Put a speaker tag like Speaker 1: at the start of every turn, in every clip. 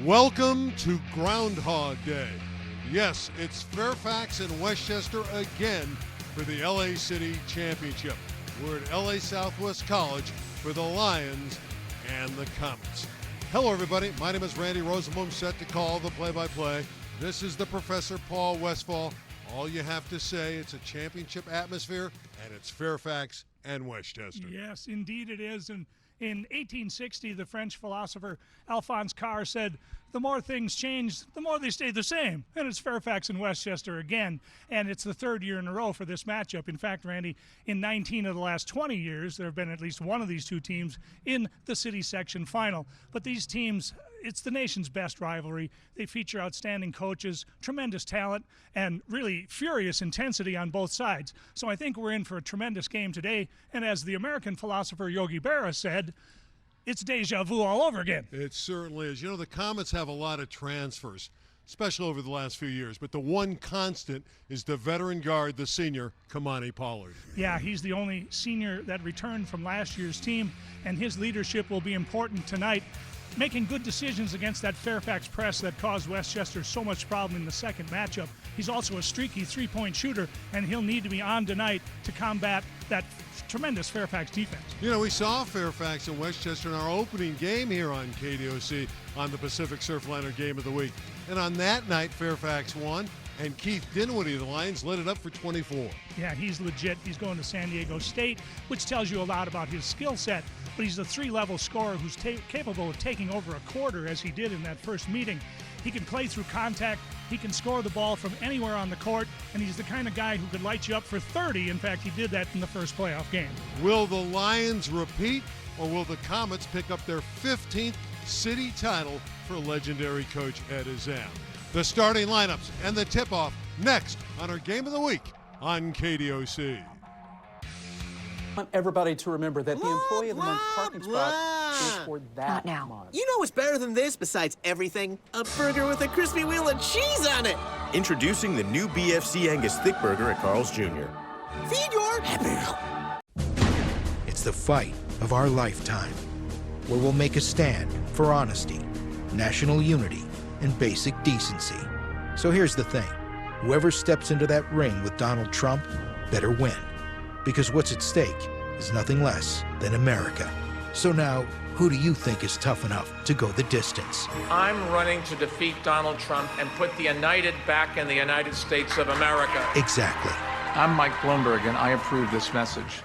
Speaker 1: Welcome to Groundhog Day. Yes, it's Fairfax and Westchester again for the LA City Championship. We're at LA Southwest College for the Lions and the Comets. Hello, everybody. My name is Randy Rosenblum, set to call the play-by-play. This is the Professor Paul Westphal. All you have to say, it's a championship atmosphere, and it's Fairfax and Westchester.
Speaker 2: Yes, indeed it is. And in 1860, the French philosopher Alphonse Karr said, the more things change, the more they stay the same. And it's Fairfax and Westchester again. And it's the third year in a row for this matchup. In fact, Randy, in 19 of the last 20 years, there have been at least one of these two teams in the city section final. But these teams, it's the nation's best rivalry. They feature outstanding coaches, tremendous talent, and really furious intensity on both sides. So I think we're in for a tremendous game today. And as the American philosopher Yogi Berra said, it's deja vu all over again.
Speaker 1: It certainly is. You know, the Comets have a lot of transfers, especially over the last few years. But the one constant is the veteran guard, the senior, Kamani Pollard.
Speaker 2: Yeah, he's the only senior that returned from last year's team, and his leadership will be important tonight, making good decisions against that Fairfax press that caused Westchester so much problem in the second matchup. He's also a streaky three-point shooter, and he'll need to be on tonight to combat that tremendous Fairfax defense.
Speaker 1: You know, we saw Fairfax and Westchester in our opening game here on KDOC on the Pacific Surfliner Game of the Week. And on that night, Fairfax won, and Keith Dinwiddie of the Lions lit it up for 24.
Speaker 2: Yeah, he's legit. He's going to San Diego State, which tells you a lot about his skill set. But he's a three-level scorer who's capable of taking over a quarter, as he did in that first meeting. He can play through contact. He can score the ball from anywhere on the court, and he's the kind of guy who could light you up for 30. In fact, he did that in the first playoff game.
Speaker 1: Will the Lions repeat, or will the Comets pick up their 15th city title for legendary coach Ed Azam? The starting lineups and the tip-off next on our Game of the Week on KDOC.
Speaker 3: I want everybody to remember that the Employee of the Month parking spot is for that month.
Speaker 4: You know what's better than this besides everything? A burger with a crispy wheel of cheese on it.
Speaker 5: Introducing the new BFC Angus Thick Burger at Carl's Jr.
Speaker 4: Feed your happy.
Speaker 6: It's the fight of our lifetime, where we'll make a stand for honesty, national unity, and basic decency. So here's the thing. Whoever steps into that ring with Donald Trump better win. Because what's at stake is nothing less than America. So now, who do you think is tough enough to go the distance?
Speaker 7: I'm running to defeat Donald Trump and put the United back in the United States of America.
Speaker 6: Exactly.
Speaker 7: I'm Mike Bloomberg, and I approve this message.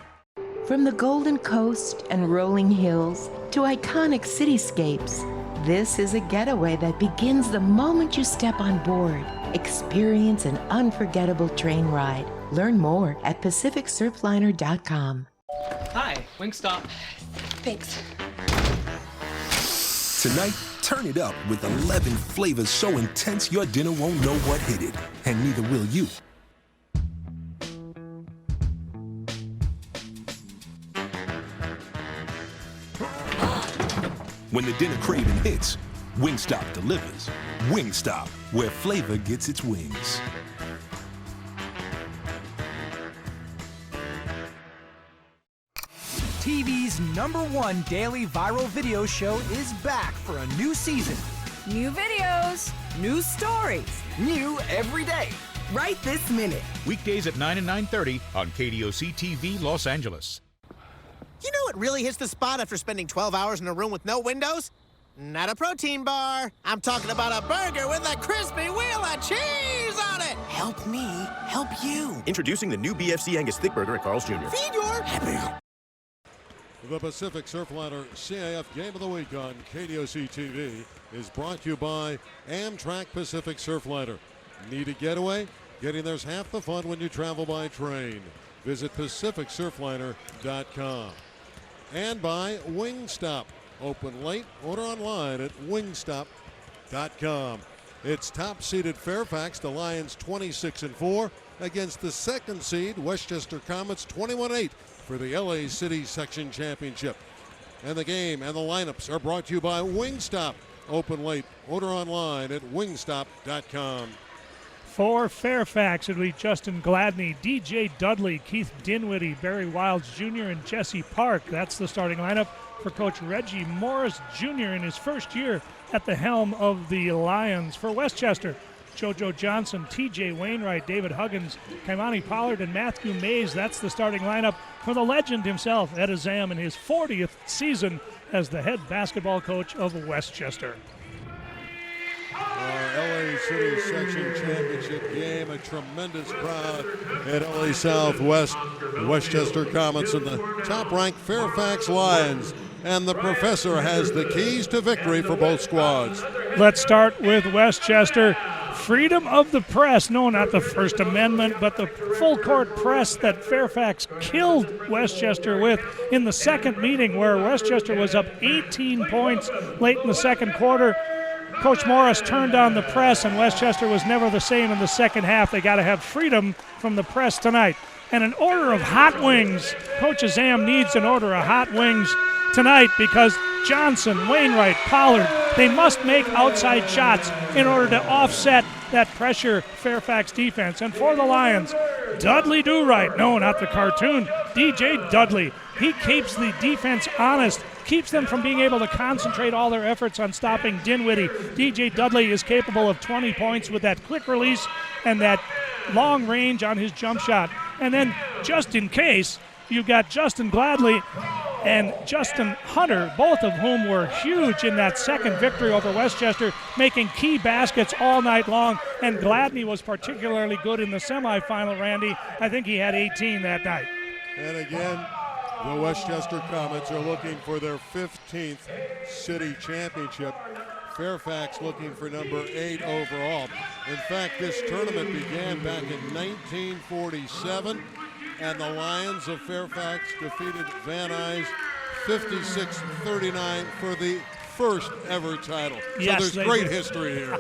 Speaker 8: From the Golden Coast and rolling hills to iconic cityscapes, this is a getaway that begins the moment you step on board. Experience an unforgettable train ride. Learn more at PacificSurfliner.com.
Speaker 9: Hi, Wingstop.
Speaker 10: Thanks.
Speaker 11: Tonight, turn it up with 11 flavors so intense your dinner won't know what hit it. And neither will you. When the dinner craving hits, Wingstop delivers. Wingstop, where flavor gets its wings.
Speaker 12: TV's #1 daily viral video show is back for a new season.
Speaker 10: New videos, new stories,
Speaker 12: new every day.
Speaker 10: right this minute.
Speaker 13: Weekdays at 9 and 9:30 on KDOC TV Los Angeles.
Speaker 4: You know what really hits the spot after spending 12 hours in a room with no windows? Not a protein bar. I'm talking about a burger with a crispy wheel of cheese on it. Help me help you.
Speaker 5: Introducing the new BFC Angus Thick Burger at Carl's Jr.
Speaker 4: Feed your happy.
Speaker 1: The Pacific Surfliner CIF Game of the Week on KDOC TV is brought to you by Amtrak Pacific Surfliner. Need a getaway? Getting there's half the fun when you travel by train. Visit PacificSurfliner.com. And by Wingstop. Open late, order online at wingstop.com. It's top-seeded Fairfax, the Lions 26-4, against the second seed Westchester Comets 21-8 for the LA City Section Championship. And the game and the lineups are brought to you by Wingstop. Open late, order online at wingstop.com.
Speaker 2: For Fairfax, it'll be Justin Gladney, DJ Dudley, Keith Dinwiddie, Barry Wilds Jr., and Jesse Park. That's the starting lineup for Coach Reggie Morris Jr. in his first year at the helm of the Lions. For Westchester, JoJo Johnson, TJ Wainwright, David Huggins, Kaimani Pollard, and Matthew Mays. That's the starting lineup for the legend himself, Ed Azam, in his 40th season as the head basketball coach of Westchester.
Speaker 1: LA City Section Championship game, a tremendous crowd at LA Southwest. Westchester Comets and the top-ranked Fairfax Lions. And the professor has the keys to victory for both squads.
Speaker 2: Let's start with Westchester. Freedom of the press, no, not the First Amendment, but the full-court press that Fairfax killed Westchester with in the second meeting, where Westchester was up 18 points late in the second quarter. Coach Morris turned on the press, and Westchester was never the same in the second half. They got to have freedom from the press tonight. And an order of hot wings. Coach Azam needs an order of hot wings tonight because Johnson, Wainwright, Pollard, they must make outside shots in order to offset that pressure Fairfax defense. And for the Lions, Dudley Do-Right, no, not the cartoon, DJ Dudley. He keeps the defense honest, keeps them from being able to concentrate all their efforts on stopping Dinwiddie. DJ Dudley is capable of 20 points with that quick release and that long range on his jump shot. And then, just in case, you've got Justin Gladney and Justin Hunter, both of whom were huge in that second victory over Westchester, making key baskets all night long. And Gladney was particularly good in the semifinal, Randy. I think he had 18 that night.
Speaker 1: And again, the Westchester Comets are looking for their 15th city championship. Fairfax looking for number 8 overall. In fact, this tournament began back in 1947, and the Lions of Fairfax defeated Van Nuys 56-39 for the first ever title.
Speaker 2: Yes,
Speaker 1: so there's great history here.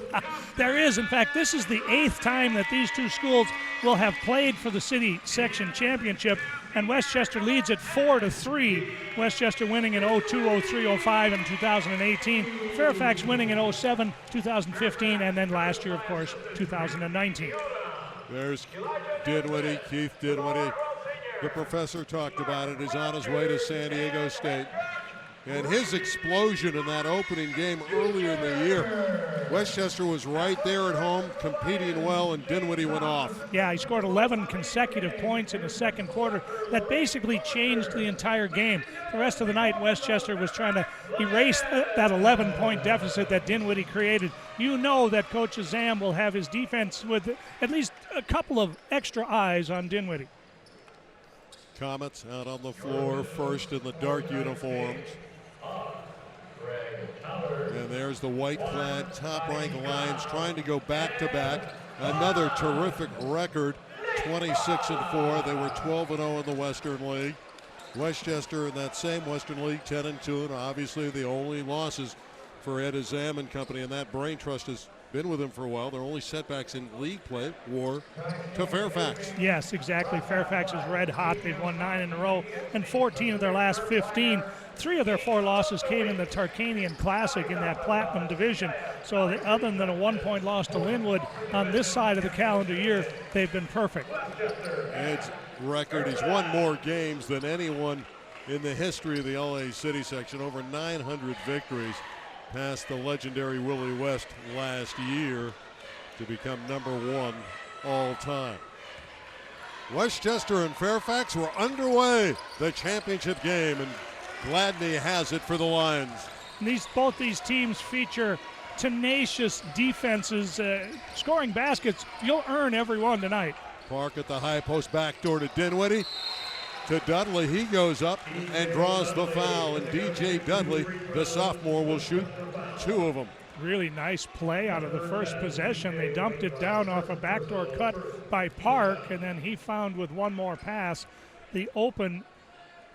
Speaker 2: There is. In fact, this is the 8th time that these two schools will have played for the city section championship, and Westchester leads at 4-3. Westchester winning in 02, 03, 05, and 2018. Fairfax winning in 07, 2015, and then last year, of course, 2019.
Speaker 1: There's Dinwiddie, Keith Dinwiddie. The professor talked about it. He's on his way to San Diego State. And his explosion in that opening game earlier in the year, Westchester was right there at home, competing well, and Dinwiddie went off.
Speaker 2: Yeah, he scored 11 consecutive points in the second quarter. That basically changed the entire game. The rest of the night, Westchester was trying to erase that 11-point deficit that Dinwiddie created. You know that Coach Azam will have his defense with at least a couple of extra eyes on Dinwiddie.
Speaker 1: Comets out on the floor, first in the dark uniforms. And there's the white-clad top-ranked Lions trying to go back-to-back. Another terrific record, 26-4. They were 12-0 in the Western League. Westchester in that same Western League, 10-2, and obviously the only losses for Ed Azam and company, and that brain trust has been with him for a while. Their only setbacks in league play were to Fairfax.
Speaker 2: Yes, exactly. Fairfax is red hot. They've won 9 in a row and 14 of their last 15. 3 of their 4 losses came in the Tarkanian Classic in that Platinum division. So other than a 1-point loss to Linwood on this side of the calendar year, they've been perfect.
Speaker 1: Ed's record, he's won more games than anyone in the history of the LA City section, over 900 victories. Past the legendary Willie West last year to become number 1 all time. Westchester and Fairfax were underway, the championship game, and Gladney has it for the Lions.
Speaker 2: Both these teams feature tenacious defenses, scoring baskets. You'll earn every one tonight.
Speaker 1: Park at the high post, backdoor to Dinwiddie. To Dudley, he goes up and draws the foul, and DJ Dudley, the sophomore, will shoot 2 of them.
Speaker 2: Really nice play out of the first possession. They dumped it down off a backdoor cut by Park, and then he found with one more pass the open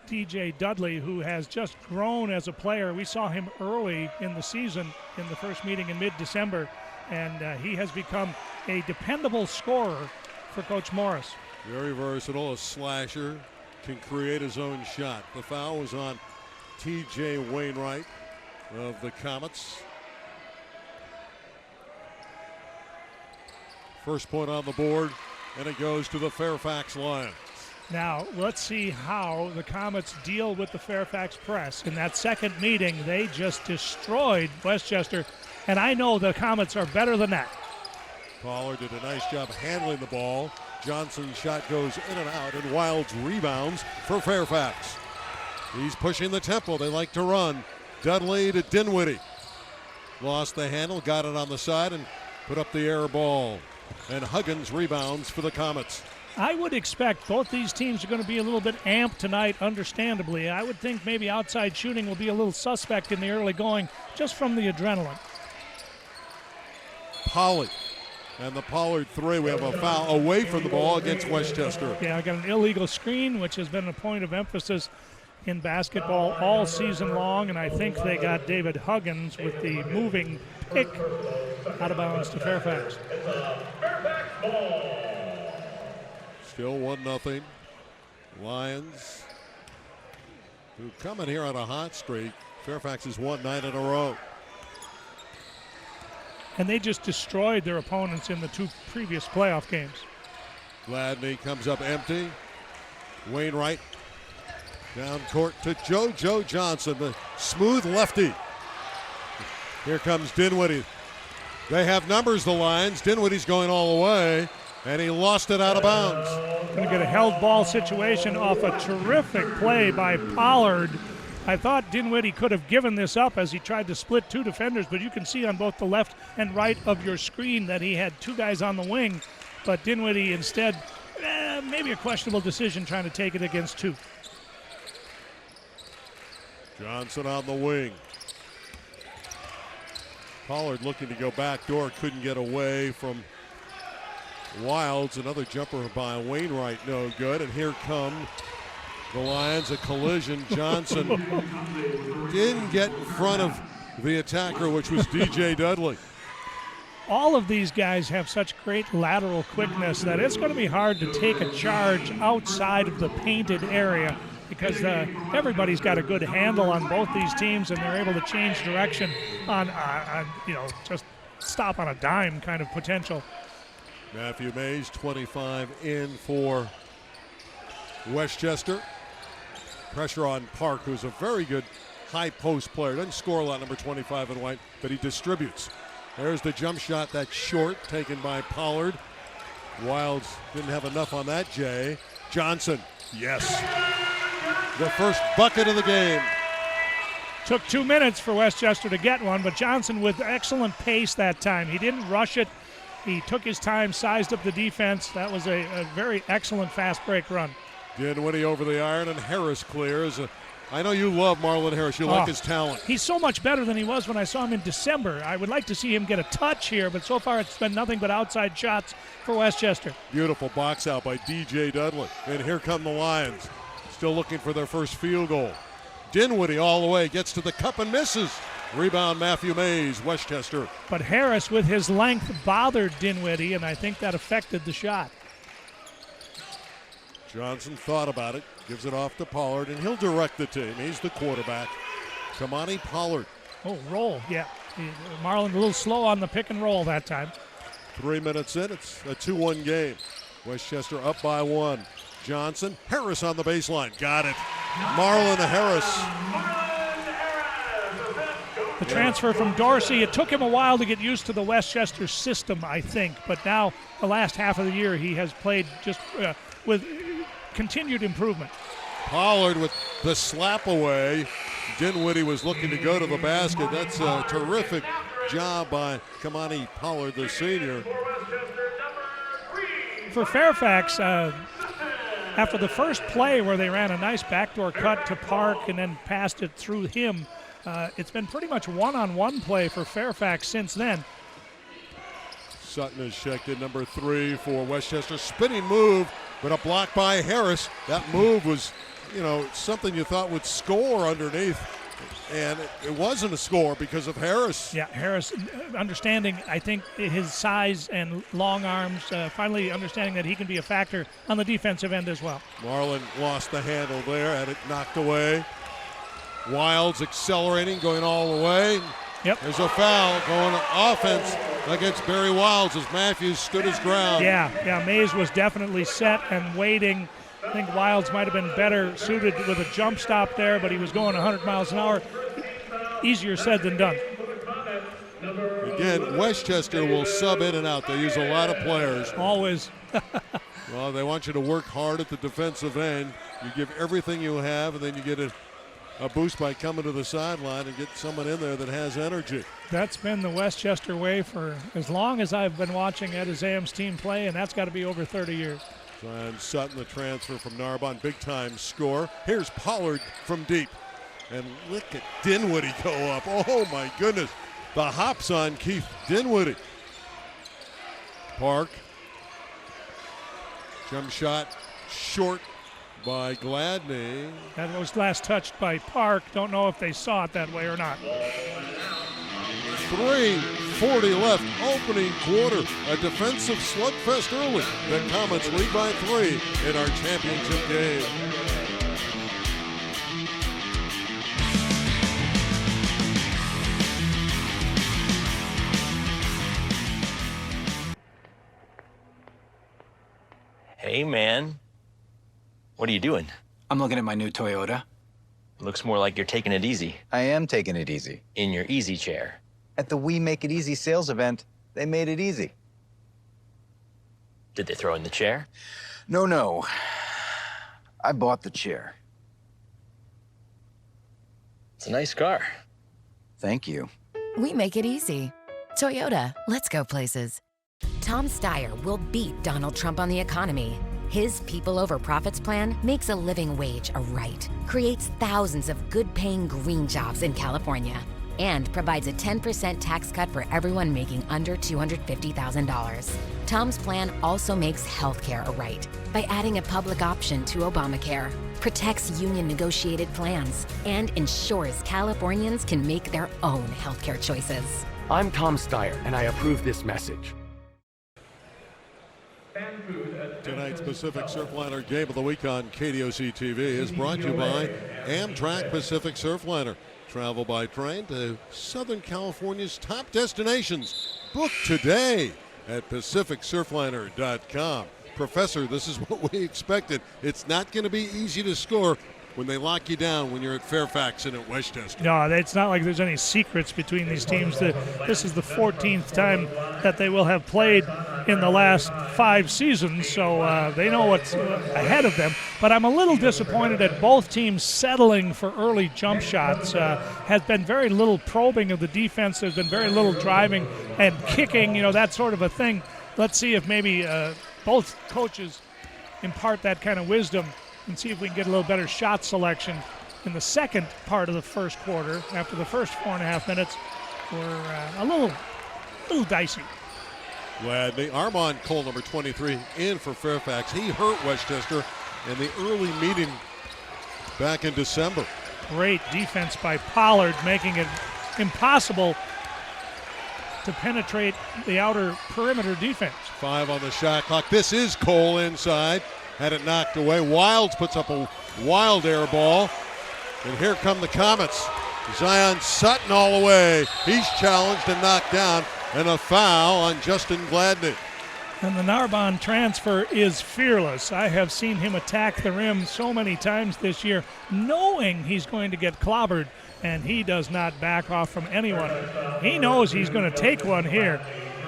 Speaker 2: DJ Dudley, who has just grown as a player. We saw him early in the season in the first meeting in mid-December, and he has become a dependable scorer for Coach Morris.
Speaker 1: Very versatile, a slasher, can create his own shot. The foul was on TJ Wainwright of the Comets. First point on the board, and it goes to the Fairfax Lions.
Speaker 2: Now, let's see how the Comets deal with the Fairfax press. In that second meeting, they just destroyed Westchester, and I know the Comets are better than that.
Speaker 1: Pollard did a nice job handling the ball. Johnson's shot goes in and out, and Wilds rebounds for Fairfax. He's pushing the tempo. They like to run. Dudley to Dinwiddie. Lost the handle, got it on the side, and put up the air ball. And Huggins rebounds for the Comets.
Speaker 2: I would expect both these teams are going to be a little bit amped tonight, understandably. I would think maybe outside shooting will be a little suspect in the early going, just from the adrenaline.
Speaker 1: Pollard. And the Pollard three, we have a foul away from the ball against Westchester.
Speaker 2: Yeah, I got an illegal screen, which has been a point of emphasis in basketball all season long, and I think they got David Huggins with the moving pick out of bounds to Fairfax.
Speaker 1: Still 1-0. Lions, who come in here on a hot streak. Fairfax has won 9 in a row.
Speaker 2: And they just destroyed their opponents in the 2 previous playoff games.
Speaker 1: Gladney comes up empty. Wainwright down court to JoJo Johnson, the smooth lefty. Here comes Dinwiddie. They have numbers, the Lions. Dinwiddie's going all the way, and he lost it out of bounds.
Speaker 2: Going to get a held ball situation off a terrific play by Pollard. I thought Dinwiddie could have given this up as he tried to split 2 defenders, but you can see on both the left and right of your screen that he had 2 guys on the wing. But Dinwiddie instead, maybe a questionable decision trying to take it against 2.
Speaker 1: Johnson on the wing. Pollard looking to go back door, couldn't get away from Wilds. Another jumper by Wainwright, no good. And here come the Lions, a collision. Johnson didn't get in front of the attacker, which was DJ Dudley.
Speaker 2: All of these guys have such great lateral quickness that it's going to be hard to take a charge outside of the painted area, because everybody's got a good handle on both these teams, and they're able to change direction on just stop on a dime kind of potential.
Speaker 1: Matthew Mays, 25 in for Westchester. Pressure on Park, who's a very good high post player. Doesn't score a lot, number 25 in white, but he distributes. There's the jump shot, that's short, taken by Pollard. Wilds didn't have enough on that, Jay. Johnson, yes. The first bucket of the game.
Speaker 2: Took 2 minutes for Westchester to get one, but Johnson with excellent pace that time. He didn't rush it. He took his time, sized up the defense. That was a very excellent fast break run.
Speaker 1: Dinwiddie over the iron, and Harris clears. I know you love Marlon Harris. You like his talent.
Speaker 2: He's so much better than he was when I saw him in December. I would like to see him get a touch here, but so far it's been nothing but outside shots for Westchester.
Speaker 1: Beautiful box out by DJ Dudley. And here come the Lions. Still looking for their first field goal. Dinwiddie all the way, gets to the cup and misses. Rebound Matthew Mays, Westchester.
Speaker 2: But Harris with his length bothered Dinwiddie, and I think that affected the shot.
Speaker 1: Johnson thought about it, gives it off to Pollard, and he'll direct the team. He's the quarterback. Kamani Pollard.
Speaker 2: Oh, roll, yeah. Marlon a little slow on the pick and roll that time.
Speaker 1: 3 minutes in, it's a 2-1 game. Westchester up by 1. Johnson, Harris on the baseline, got it. Marlon Harris.
Speaker 2: The transfer from Dorsey, it took him a while to get used to the Westchester system, I think. But now, the last half of the year, he has played just with continued improvement.
Speaker 1: Pollard with the slap away. Dinwiddie was looking to go to the basket. That's a terrific job by Kamani Pollard, the senior.
Speaker 2: For Fairfax, after the first play where they ran a nice backdoor cut to Park and then passed it through him, it's been pretty much one-on-one play for Fairfax since then.
Speaker 1: Sutton is checked in, number 3 for Westchester. Spinning move, but a block by Harris. That move was, something you thought would score underneath, and it wasn't a score because of Harris.
Speaker 2: Yeah, Harris understanding, I think, his size and long arms, finally understanding that he can be a factor on the defensive end as well.
Speaker 1: Marlon lost the handle there, had it knocked away. Wilds accelerating, going all the way.
Speaker 2: Yep.
Speaker 1: There's a foul going offense against Barry Wilds as Matthews stood his ground.
Speaker 2: Yeah, Mays was definitely set and waiting. I think Wilds might have been better suited with a jump stop there, but he was going 100 miles an hour. Easier said than done.
Speaker 1: Again, Westchester will sub in and out. They use a lot of players.
Speaker 2: Always.
Speaker 1: Well, they want you to work hard at the defensive end. You give everything you have, and then you get a boost by coming to the sideline and get someone in there that has energy.
Speaker 2: That's been the Westchester way for as long as I've been watching Ed Azam's team play, and that's got to be over 30 years.
Speaker 1: Zion Sutton, the transfer from Narbonne, big-time score. Here's Pollard from deep. And look at Dinwiddie go up. Oh, my goodness. The hops on Keith Dinwiddie. Park. Jump shot short by Gladney.
Speaker 2: That was last touched by Park. Don't know if they saw it that way or not.
Speaker 1: 3:40 left, opening quarter. A defensive slugfest early. The Comets lead by 3 in our championship game.
Speaker 14: Hey, man. What are you doing?
Speaker 15: I'm looking at my new Toyota.
Speaker 14: Looks more like you're taking it easy.
Speaker 15: I am taking it easy.
Speaker 14: In your easy chair.
Speaker 15: At the We Make It Easy sales event, they made it easy.
Speaker 14: Did they throw in the chair?
Speaker 15: No. I bought the chair.
Speaker 14: It's a nice car.
Speaker 15: Thank you.
Speaker 16: We make it easy. Toyota, let's go places. Tom Steyer will beat Donald Trump on the economy. His People Over Profits plan makes a living wage a right, creates thousands of good-paying green jobs in California, and provides a 10% tax cut for everyone making under $250,000. Tom's plan also makes healthcare a right by adding a public option to Obamacare, protects union-negotiated plans, and ensures Californians can make their own healthcare choices.
Speaker 17: I'm Tom Steyer, and I approve this message.
Speaker 1: Tonight's Pacific Surfliner Game of the Week on KDOC TV is brought to you by Amtrak Pacific Surfliner. Travel by train to Southern California's top destinations. Book today at PacificSurfliner.com. Professor, this is what we expected. It's not going to be easy to score when they lock you down when you're at Fairfax and at Westchester.
Speaker 2: No, it's not like there's any secrets between these teams. This is the 14th time that they will have played in the last 5 seasons, so they know what's ahead of them. But I'm a little disappointed at both teams settling for early jump shots. Has been very little probing of the defense. There's been very little driving and kicking, that sort of a thing. Let's see if maybe both coaches impart that kind of wisdom and see if we can get a little better shot selection in the second part of the first quarter. After the first 4.5 minutes were a little dicey.
Speaker 1: Gladney, Armand Cole, number 23, in for Fairfax. He hurt Westchester in the early meeting back in December.
Speaker 2: Great defense by Pollard, making it impossible to penetrate the outer perimeter defense.
Speaker 1: 5 on the shot clock. This is Cole inside. Had it knocked away. Wilds puts up a wild air ball. And here come the Comets. Zion Sutton all the way. He's challenged and knocked down. And a foul on Justin Gladney.
Speaker 2: And the Narbonne transfer is fearless. I have seen him attack the rim so many times this year, knowing he's going to get clobbered, and he does not back off from anyone. He knows he's going to take one here,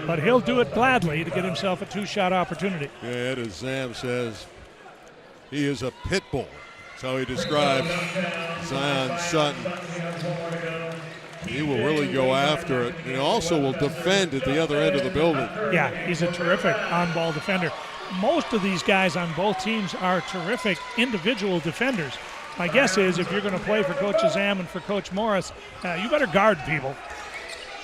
Speaker 2: but he'll do it gladly to get himself a 2-shot opportunity.
Speaker 1: Yeah, Ed Azam says he is a pit bull. That's how he describes Zion Sutton. He will really go after it. He also will defend at the other end of the building.
Speaker 2: Yeah, he's a terrific on-ball defender. Most of these guys on both teams are terrific individual defenders. My guess is if you're going to play for Coach Azam and for Coach Morris, you better guard people.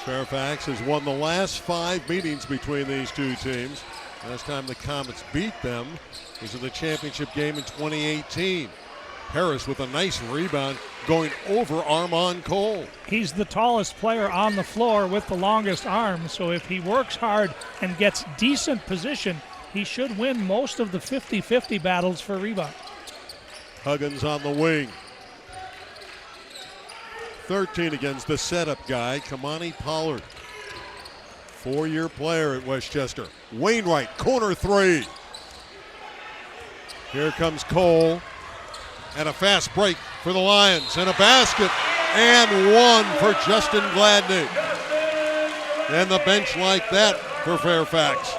Speaker 1: Fairfax has won the last 5 meetings between these two teams. Last time the Comets beat them was in the championship game in 2018. Harris with a nice rebound going over Armand Cole.
Speaker 2: He's the tallest player on the floor with the longest arm, so if he works hard and gets decent position, he should win most of the 50-50 battles for rebound.
Speaker 1: Huggins on the wing. 13 against the setup guy, Kamani Pollard. 4-year player at Westchester. Wainwright, corner three. Here comes Cole. And a fast break for the Lions. And a basket. And one for Justin Gladney. And the bench like that for Fairfax.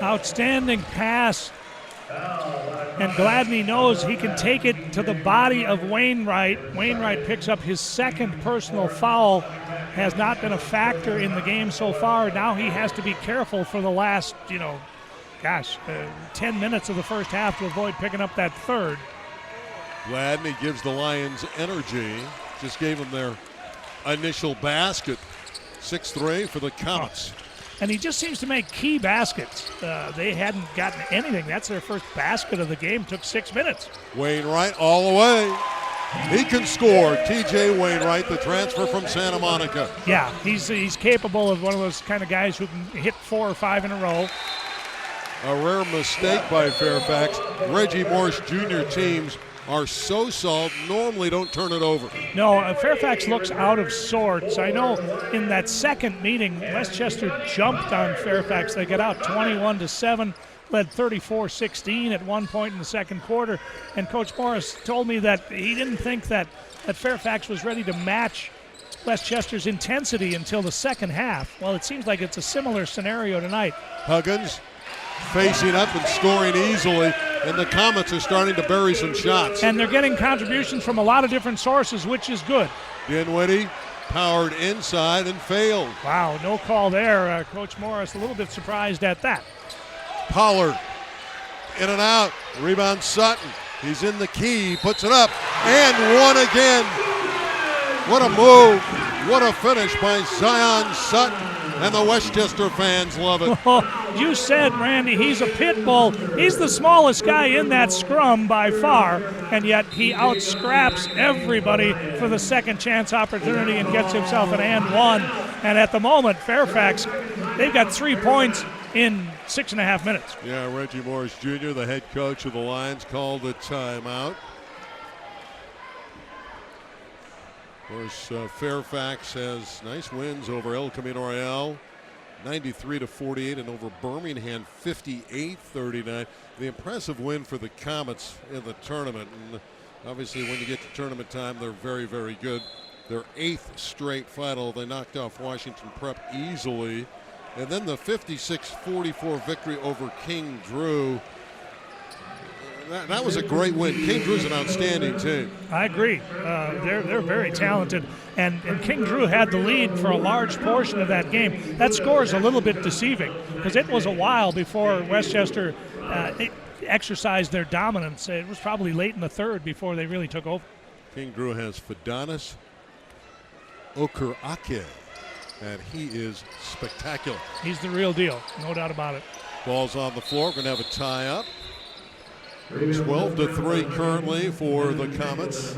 Speaker 2: Outstanding pass. And Gladney knows he can take it to the body of Wainwright. Wainwright picks up his second personal foul. Has not been a factor in the game so far. Now he has to be careful for the last, 10 minutes of the first half to avoid picking up that third.
Speaker 1: Gladney gives the Lions energy. Just gave them their initial basket. 6-3 for the Comets.
Speaker 2: And he just seems to make key baskets. They hadn't gotten anything. That's their first basket of the game. Took 6 minutes.
Speaker 1: Wainwright all the way. He can score. TJ Wainwright, the transfer from Santa Monica.
Speaker 2: Yeah, he's capable of one of those kind of guys who can hit 4 or 5 in a row.
Speaker 1: A rare mistake by Fairfax. Reggie Morris Jr. teams are so solid, normally don't turn it over.
Speaker 2: No, Fairfax looks out of sorts. I know in that second meeting, Westchester jumped on Fairfax. They got out 21-7, led 34-16 at one point in the second quarter. And Coach Morris told me that he didn't think that Fairfax was ready to match Westchester's intensity until the second half. Well, it seems like it's a similar scenario tonight.
Speaker 1: Huggins facing up and scoring easily, and the Comets are starting to bury some shots.
Speaker 2: And they're getting contributions from a lot of different sources, which is good.
Speaker 1: Dinwiddie powered inside and failed.
Speaker 2: Wow, no call there. Coach Morris a little bit surprised at that.
Speaker 1: Pollard in and out. Rebound Sutton. He's in the key, puts it up, and one again. What a move. What a finish by Zion Sutton. And the Westchester fans love it.
Speaker 2: You said, Randy, he's a pit bull. He's the smallest guy in that scrum by far, and yet he outscraps everybody for the second chance opportunity and gets himself an and one. And at the moment, Fairfax, they've got 3 points in 6.5 minutes.
Speaker 1: Yeah, Reggie Morris Jr., the head coach of the Lions, called a timeout. Of course, Fairfax has nice wins over El Camino Real, 93-48, and over Birmingham, 58-39. The impressive win for the Comets in the tournament. And obviously, when you get to tournament time, they're very, very good. Their 8th straight final. They knocked off Washington Prep easily. And then the 56-44 victory over King Drew. That was a great win. King Drew's an outstanding team.
Speaker 2: I agree. They're very talented. And King Drew had the lead for a large portion of that game. That score is a little bit deceiving because it was a while before Westchester exercised their dominance. It was probably late in the third before they really took over.
Speaker 1: King Drew has Fidonis Okurake, and he is spectacular.
Speaker 2: He's the real deal, no doubt about it.
Speaker 1: Ball's on the floor. We're going to have a tie-up. 12-3 currently for the Comets.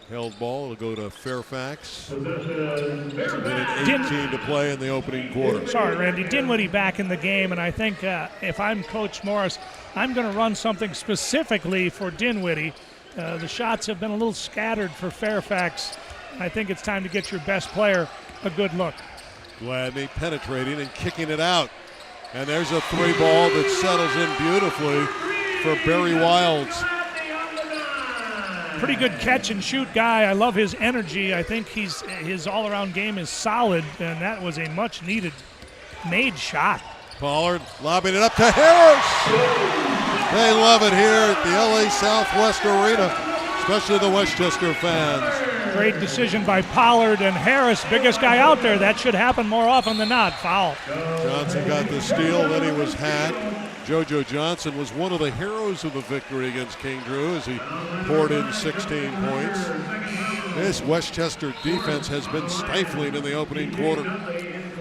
Speaker 1: Held ball. It'll go to Fairfax. Minute 18 to play in the opening quarter.
Speaker 2: Sorry, Randy. Dinwiddie back in the game, and I think if I'm Coach Morris, I'm going to run something specifically for Dinwiddie. The shots have been a little scattered for Fairfax. I think it's time to get your best player a good look.
Speaker 1: Gladney penetrating and kicking it out. And there's a 3 ball that settles in beautifully for Barry Wilds.
Speaker 2: Pretty good catch and shoot guy. I love his energy. I think his all-around game is solid, and that was a much-needed made shot.
Speaker 1: Pollard lobbing it up to Harris. They love it here at the LA Southwest Arena, especially the Westchester fans.
Speaker 2: Great decision by Pollard, and Harris, biggest guy out there. That should happen more often than not. Foul.
Speaker 1: Johnson got the steal, then he was hacked. JoJo Johnson was one of the heroes of the victory against King Drew as he poured in 16 points. This Westchester defense has been stifling in the opening quarter.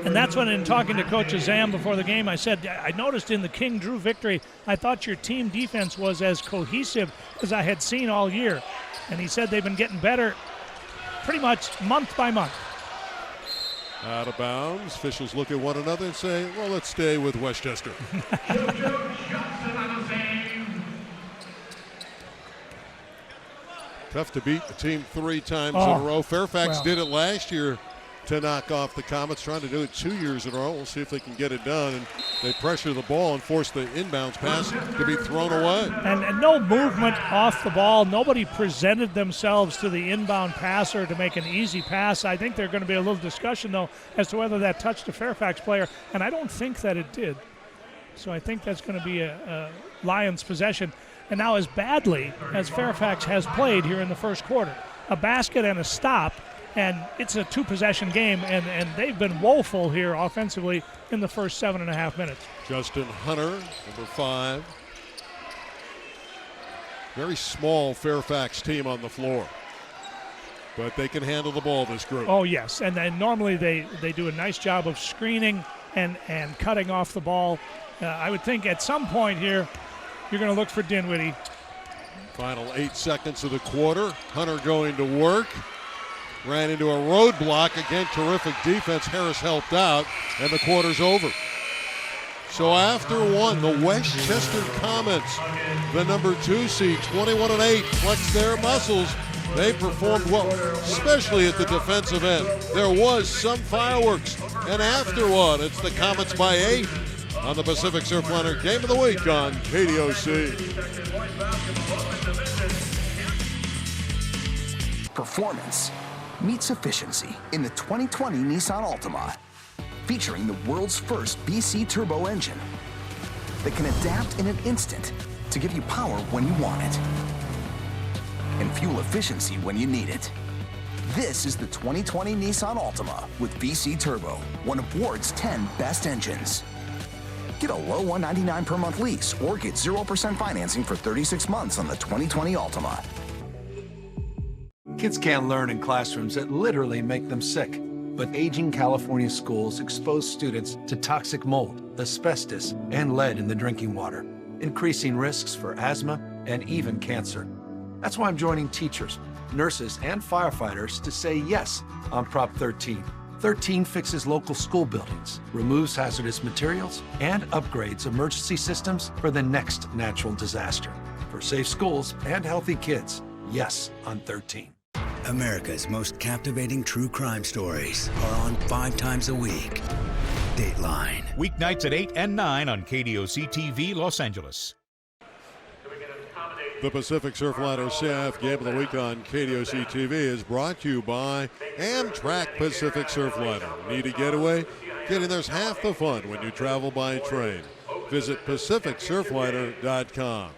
Speaker 2: And that's when, in talking to Coach Azam before the game, I said, I noticed in the King Drew victory, I thought your team defense was as cohesive as I had seen all year. And he said they've been getting better pretty much month by month.
Speaker 1: Out of bounds. Officials look at one another and say, well, let's stay with Westchester. Tough to beat the team 3 times in a row. Fairfax did it last year to knock off the Comets, trying to do it 2 years in a row. We'll see if they can get it done. And they pressure the ball and force the inbounds pass to be thrown away.
Speaker 2: And no movement off the ball. Nobody presented themselves to the inbound passer to make an easy pass. I think there's going to be a little discussion, though, as to whether that touched a Fairfax player, and I don't think that it did. So I think that's going to be a Lions possession. And now, as badly as Fairfax has played here in the first quarter, a basket and a stop, and it's a two-possession game, and they've been woeful here offensively in the first 7.5 minutes.
Speaker 1: Justin Hunter, number 5. Very small Fairfax team on the floor, but they can handle the ball, this group.
Speaker 2: Oh, yes, and then normally they do a nice job of screening and cutting off the ball. I would think at some point here you're going to look for Dinwiddie.
Speaker 1: Final 8 seconds of the quarter. Hunter going to work. Ran into a roadblock. Again, terrific defense. Harris helped out, and the quarter's over. So after one, the Westchester Comets, the number 2 seed, 21-8, flexed their muscles. They performed well, especially at the defensive end. There was some fireworks, and after one, it's the Comets by 8 on the Pacific Surfliner Game of the Week on KDOC.
Speaker 18: Performance meets efficiency in the 2020 Nissan Altima, featuring the world's first BC turbo engine that can adapt in an instant to give you power when you want it and fuel efficiency when you need it. This is the 2020 Nissan Altima with BC Turbo, one of Ward's 10 best engines. Get a low $199 per month lease or get 0% financing for 36 months on the 2020 Altima.
Speaker 19: Kids can't learn in classrooms that literally make them sick. But aging California schools expose students to toxic mold, asbestos, and lead in the drinking water, increasing risks for asthma and even cancer. That's why I'm joining teachers, nurses, and firefighters to say yes on Prop 13. 13 fixes local school buildings, removes hazardous materials, and upgrades emergency systems for the next natural disaster. For safe schools and healthy kids, yes on 13.
Speaker 20: America's most captivating true crime stories are on 5 times a week. Dateline.
Speaker 13: Weeknights at 8 and 9 on KDOC TV, Los Angeles.
Speaker 1: The Pacific Surfliner CIF Game of the Week on KDOC TV is brought to you by Amtrak Pacific Surfliner. Need a getaway? Getting there's half the fun when you travel by train. Visit PacificSurfliner.com.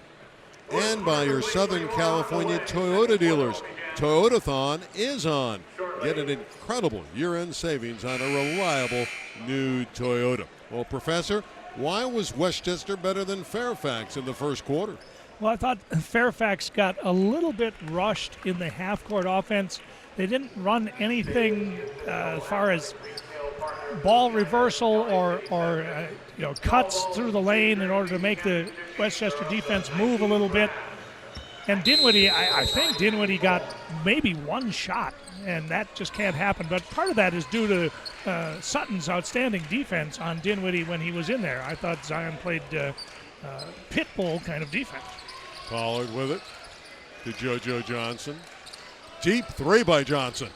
Speaker 1: And by your Southern California Toyota dealers. Toyotathon is on. Get an incredible year-end savings on a reliable new Toyota. Well, Professor, why was Westchester better than Fairfax in the first quarter?
Speaker 2: Well, I thought Fairfax got a little bit rushed in the half-court offense. They didn't run anything as far as ball reversal or cuts through the lane in order to make the Westchester defense move a little bit. And Dinwiddie, I think Dinwiddie got maybe one shot, and that just can't happen. But part of that is due to Sutton's outstanding defense on Dinwiddie when he was in there. I thought Zion played pit bull kind of defense.
Speaker 1: Pollard with it to JoJo Johnson. Deep 3 by Johnson.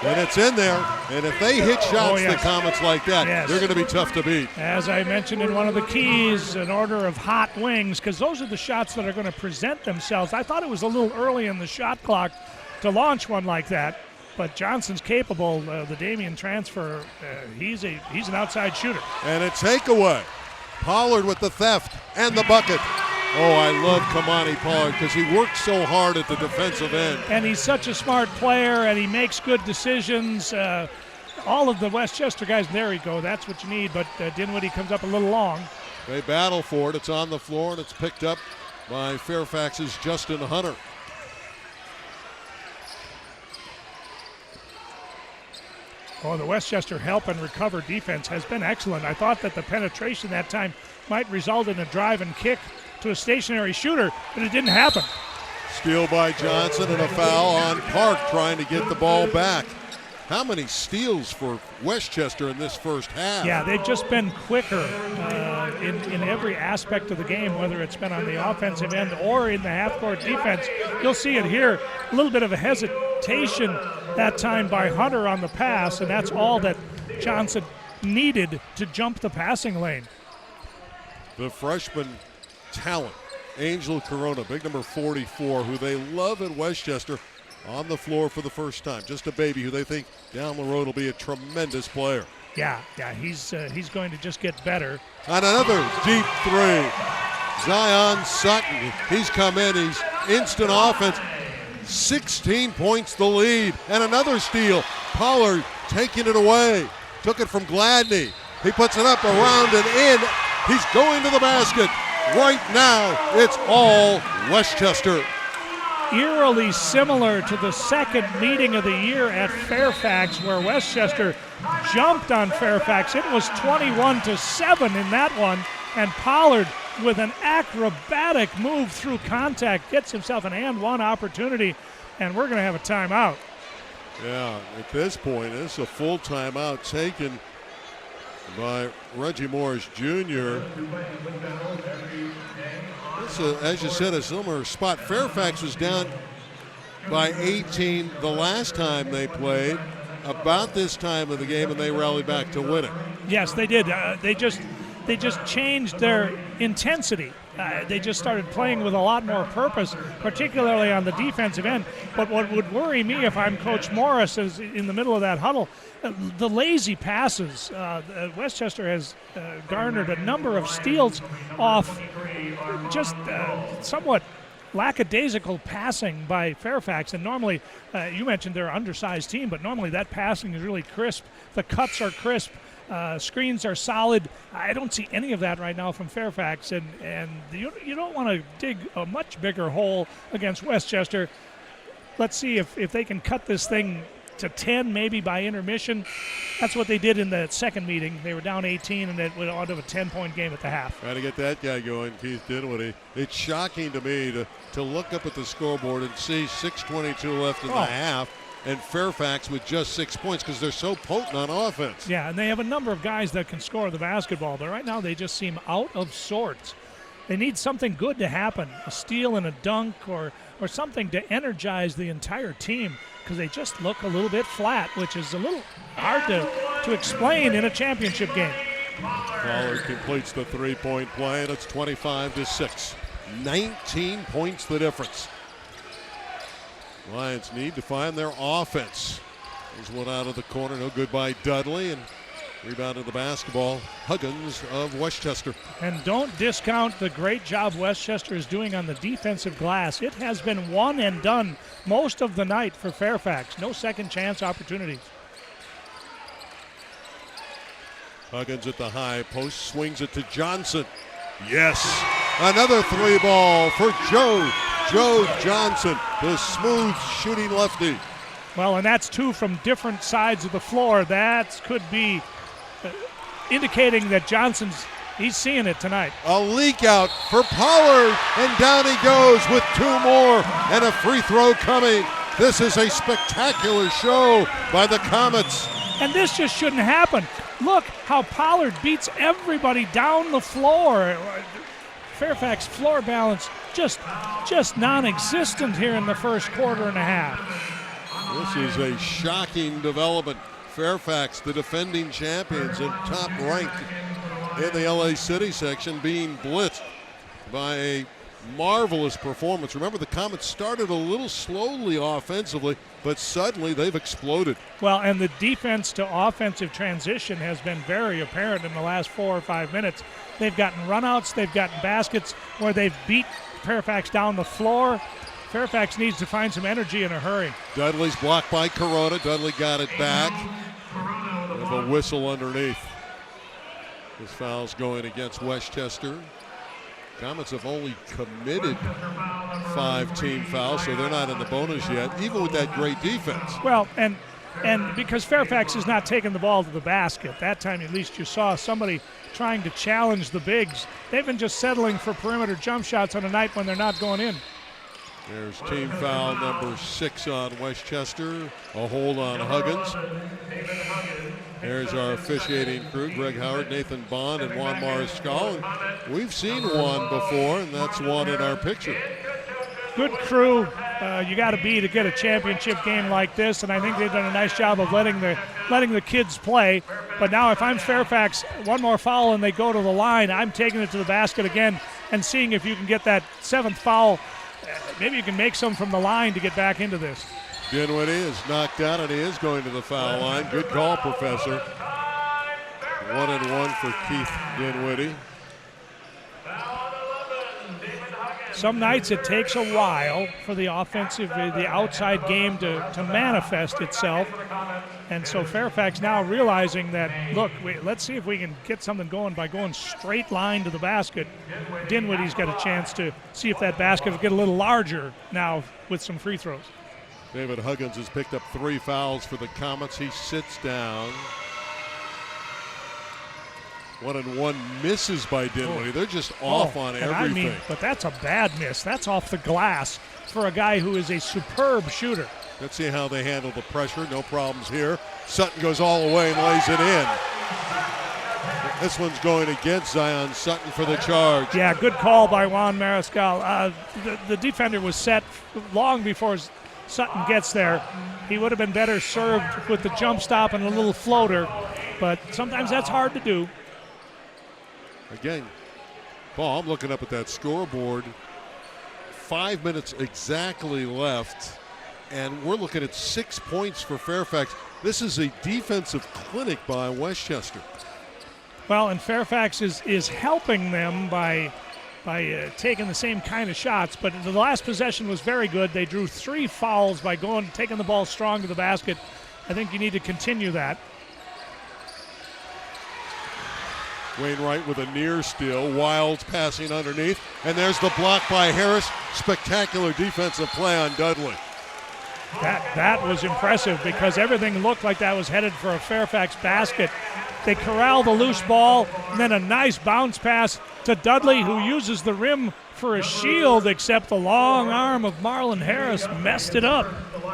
Speaker 1: And it's in there. And if they hit shots, the Comets like that, they're going to be tough to beat.
Speaker 2: As I mentioned in one of the keys, an order of hot wings, because those are the shots that are going to present themselves. I thought it was a little early in the shot clock to launch one like that, but Johnson's capable. The Damian transfer, he's an outside shooter.
Speaker 1: And a takeaway. Pollard with the theft and the bucket. Oh, I love Kamani Pollard because he works so hard at the defensive end.
Speaker 2: And he's such a smart player, and he makes good decisions. All of the Westchester guys, there you go, that's what you need, but Dinwiddie comes up a little long.
Speaker 1: They battle for it. It's on the floor, and it's picked up by Fairfax's Justin Hunter.
Speaker 2: Oh, the Westchester help and recover defense has been excellent. I thought that the penetration that time might result in a drive and kick to a stationary shooter, but it didn't happen.
Speaker 1: Steal by Johnson and a foul on Park trying to get the ball back. How many steals for Westchester in this first half?
Speaker 2: Yeah, they've just been quicker in every aspect of the game, whether it's been on the offensive end or in the half-court defense. You'll see it here, a little bit of a hesitation that time by Hunter on the pass, and that's all that Johnson needed to jump the passing lane.
Speaker 1: The freshman talent, Angel Corona, big number 44, who they love at Westchester, on the floor for the first time. Just a baby who they think down the road will be a tremendous player.
Speaker 2: Yeah, he's going to just get better.
Speaker 1: And another deep three. Zion Sutton, he's come in, he's instant offense. 16 points the lead, and another steal. Pollard taking it away. Took it from Gladney. He puts it up, around and in. He's going to the basket. Right now, it's all Westchester.
Speaker 2: Eerily similar to the second meeting of the year at Fairfax, where Westchester jumped on Fairfax. It was 21-7 in that one, and Pollard, with an acrobatic move through contact, gets himself an and one opportunity, and we're going to have a timeout.
Speaker 1: Yeah, at this point, it's a full timeout taken by Reggie Morris Jr. It's, as you said, a similar spot. Fairfax was down by 18 the last time they played, about this time of the game, and they rallied back to win it.
Speaker 2: Yes, they did. They just changed their intensity. They just started playing with a lot more purpose, particularly on the defensive end. But what would worry me if I'm Coach Morris is in the middle of that huddle, the lazy passes. Westchester has garnered a number of steals off just somewhat lackadaisical passing by Fairfax. And normally, you mentioned they're an undersized team, but normally that passing is really crisp. The cuts are crisp. Screens are solid. I don't see any of that right now from Fairfax, and you don't want to dig a much bigger hole against Westchester. Let's see if they can cut this thing to 10 maybe by intermission. That's what they did in the second meeting. They were down 18, and it went on to a 10-point game at the half.
Speaker 1: Trying to get that guy going, Keith Dinwiddie. It's shocking to me to look up at the scoreboard and see 6:22 left in the half, and Fairfax with just 6 points because they're so potent on offense.
Speaker 2: Yeah, and they have a number of guys that can score the basketball, but right now they just seem out of sorts. They need something good to happen, a steal and a dunk or something to energize the entire team, because they just look a little bit flat, which is a little hard to explain in a championship game.
Speaker 1: Pollard completes the three-point play, and it's 25-6. 19 points the difference. Lions need to find their offense. There's one out of the corner, no good by Dudley, and rebounded the basketball, Huggins of Westchester.
Speaker 2: And don't discount the great job Westchester is doing on the defensive glass. It has been one and done most of the night for Fairfax. No second chance opportunities.
Speaker 1: Huggins at the high post, swings it to Johnson. Yes, another three ball for Joe Johnson, the smooth shooting lefty.
Speaker 2: Well, and that's two from different sides of the floor. That could be indicating that he's seeing it tonight.
Speaker 1: A leak out for Pollard, and down he goes with two more, and a free throw coming. This is a spectacular show by the Comets.
Speaker 2: And this just shouldn't happen. Look how Pollard beats everybody down the floor. Fairfax floor balance just non-existent here in the first quarter and a half.
Speaker 1: This is a shocking development. Fairfax, the defending champions and top ranked in the LA City section, being blitzed by a marvelous performance. Remember, the Comets started a little slowly offensively, but suddenly they've exploded.
Speaker 2: Well, and the defense to offensive transition has been very apparent in the last 4 or 5 minutes. They've gotten runouts, they've gotten baskets where they've beat Fairfax down the floor. Fairfax needs to find some energy in a hurry.
Speaker 1: Dudley's blocked by Corona. Dudley got it back. There's a whistle underneath. This foul's going against Westchester. Comets have only committed 5 team fouls, so they're not in the bonus yet, even with that great defense.
Speaker 2: Well, and because Fairfax is not taking the ball to the basket, that time at least you saw somebody trying to challenge the bigs. They've been just settling for perimeter jump shots on a night when they're not going in.
Speaker 1: There's team foul number 6 on Westchester. A hold on Huggins. There's our officiating crew, Greg Howard, Nathan Bond, and Juan Mariscal. We've seen Juan before, and that's Juan in our picture.
Speaker 2: good crew you got to be to get a championship game like this, and I think they've done a nice job of letting the kids play. But now if I'm Fairfax, one more foul and they go to the line, I'm taking it to the basket again and seeing if you can get that 7th foul. Maybe you can make some from the line to get back into this.
Speaker 1: Dinwiddie is knocked out, and he is going to the foul line. Good call, Professor. 1-and-1 for Keith Dinwiddie.
Speaker 2: Some nights it takes a while for the outside game to manifest itself. And so Fairfax now realizing that, look, let's see if we can get something going by going straight line to the basket. Dinwiddie's got a chance to see if that basket will get a little larger now with some free throws.
Speaker 1: David Huggins has picked up 3 fouls for the Comets. He sits down. 1-and-1 misses by Dinwiddie. They're just off on everything.
Speaker 2: But that's a bad miss. That's off the glass for a guy who is a superb shooter.
Speaker 1: Let's see how they handle the pressure. No problems here. Sutton goes all the way and lays it in. This one's going against Zion Sutton for the charge.
Speaker 2: Yeah, good call by Juan Mariscal. The defender was set long before Sutton gets there. He would have been better served with the jump stop and a little floater, but sometimes that's hard to do.
Speaker 1: Again, Paul, I'm looking up at that scoreboard. 5 minutes exactly left, and we're looking at 6 points for Fairfax. This is a defensive clinic by Westchester.
Speaker 2: Well, and Fairfax is helping them by taking the same kind of shots, but the last possession was very good. They drew 3 fouls by taking the ball strong to the basket. I think you need to continue that.
Speaker 1: Wainwright with a near steal. Wilds passing underneath. And there's the block by Harris. Spectacular defensive play on Dudley.
Speaker 2: That was impressive because everything looked like that was headed for a Fairfax basket. They corral the loose ball, and then a nice bounce pass to Dudley, who uses the rim for a shield, except the long arm of Marlon Harris messed it up.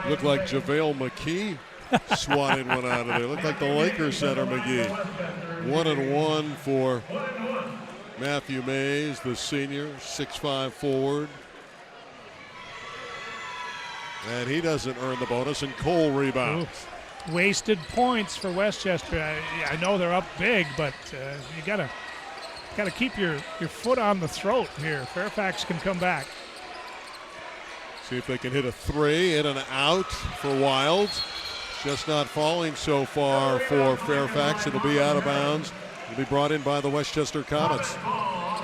Speaker 1: Looked like JaVale McKee swatted one out of there. Looked like the Lakers center, McGee. 1-and-1 for Matthew Mays, the senior, 6'5" forward. And he doesn't earn the bonus, and Cole rebounds.
Speaker 2: Ooh, wasted points for Westchester. I know they're up big, but you gotta keep your foot on the throat here. Fairfax can come back.
Speaker 1: See if they can hit a 3, in and out for Wilds. Just not falling so far for Fairfax. It'll be out of bounds. It'll be brought in by the Westchester Comets.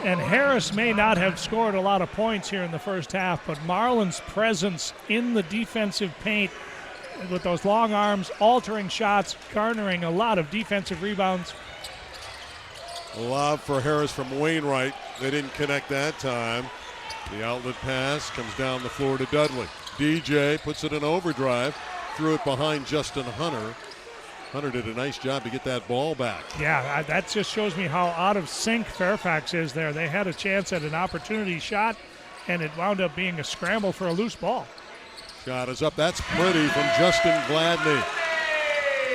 Speaker 2: And Harris may not have scored a lot of points here in the first half, but Marlon's presence in the defensive paint with those long arms, altering shots, garnering a lot of defensive rebounds.
Speaker 1: A lob for Harris from Wainwright. They didn't connect that time. The outlet pass comes down the floor to Dudley. DJ puts it in overdrive. Threw it behind Justin Hunter. Hunter did a nice job to get that ball back.
Speaker 2: Yeah, that just shows me how out of sync Fairfax is there. They had a chance at an opportunity shot, and it wound up being a scramble for a loose ball.
Speaker 1: Shot is up. That's pretty from Justin Gladney.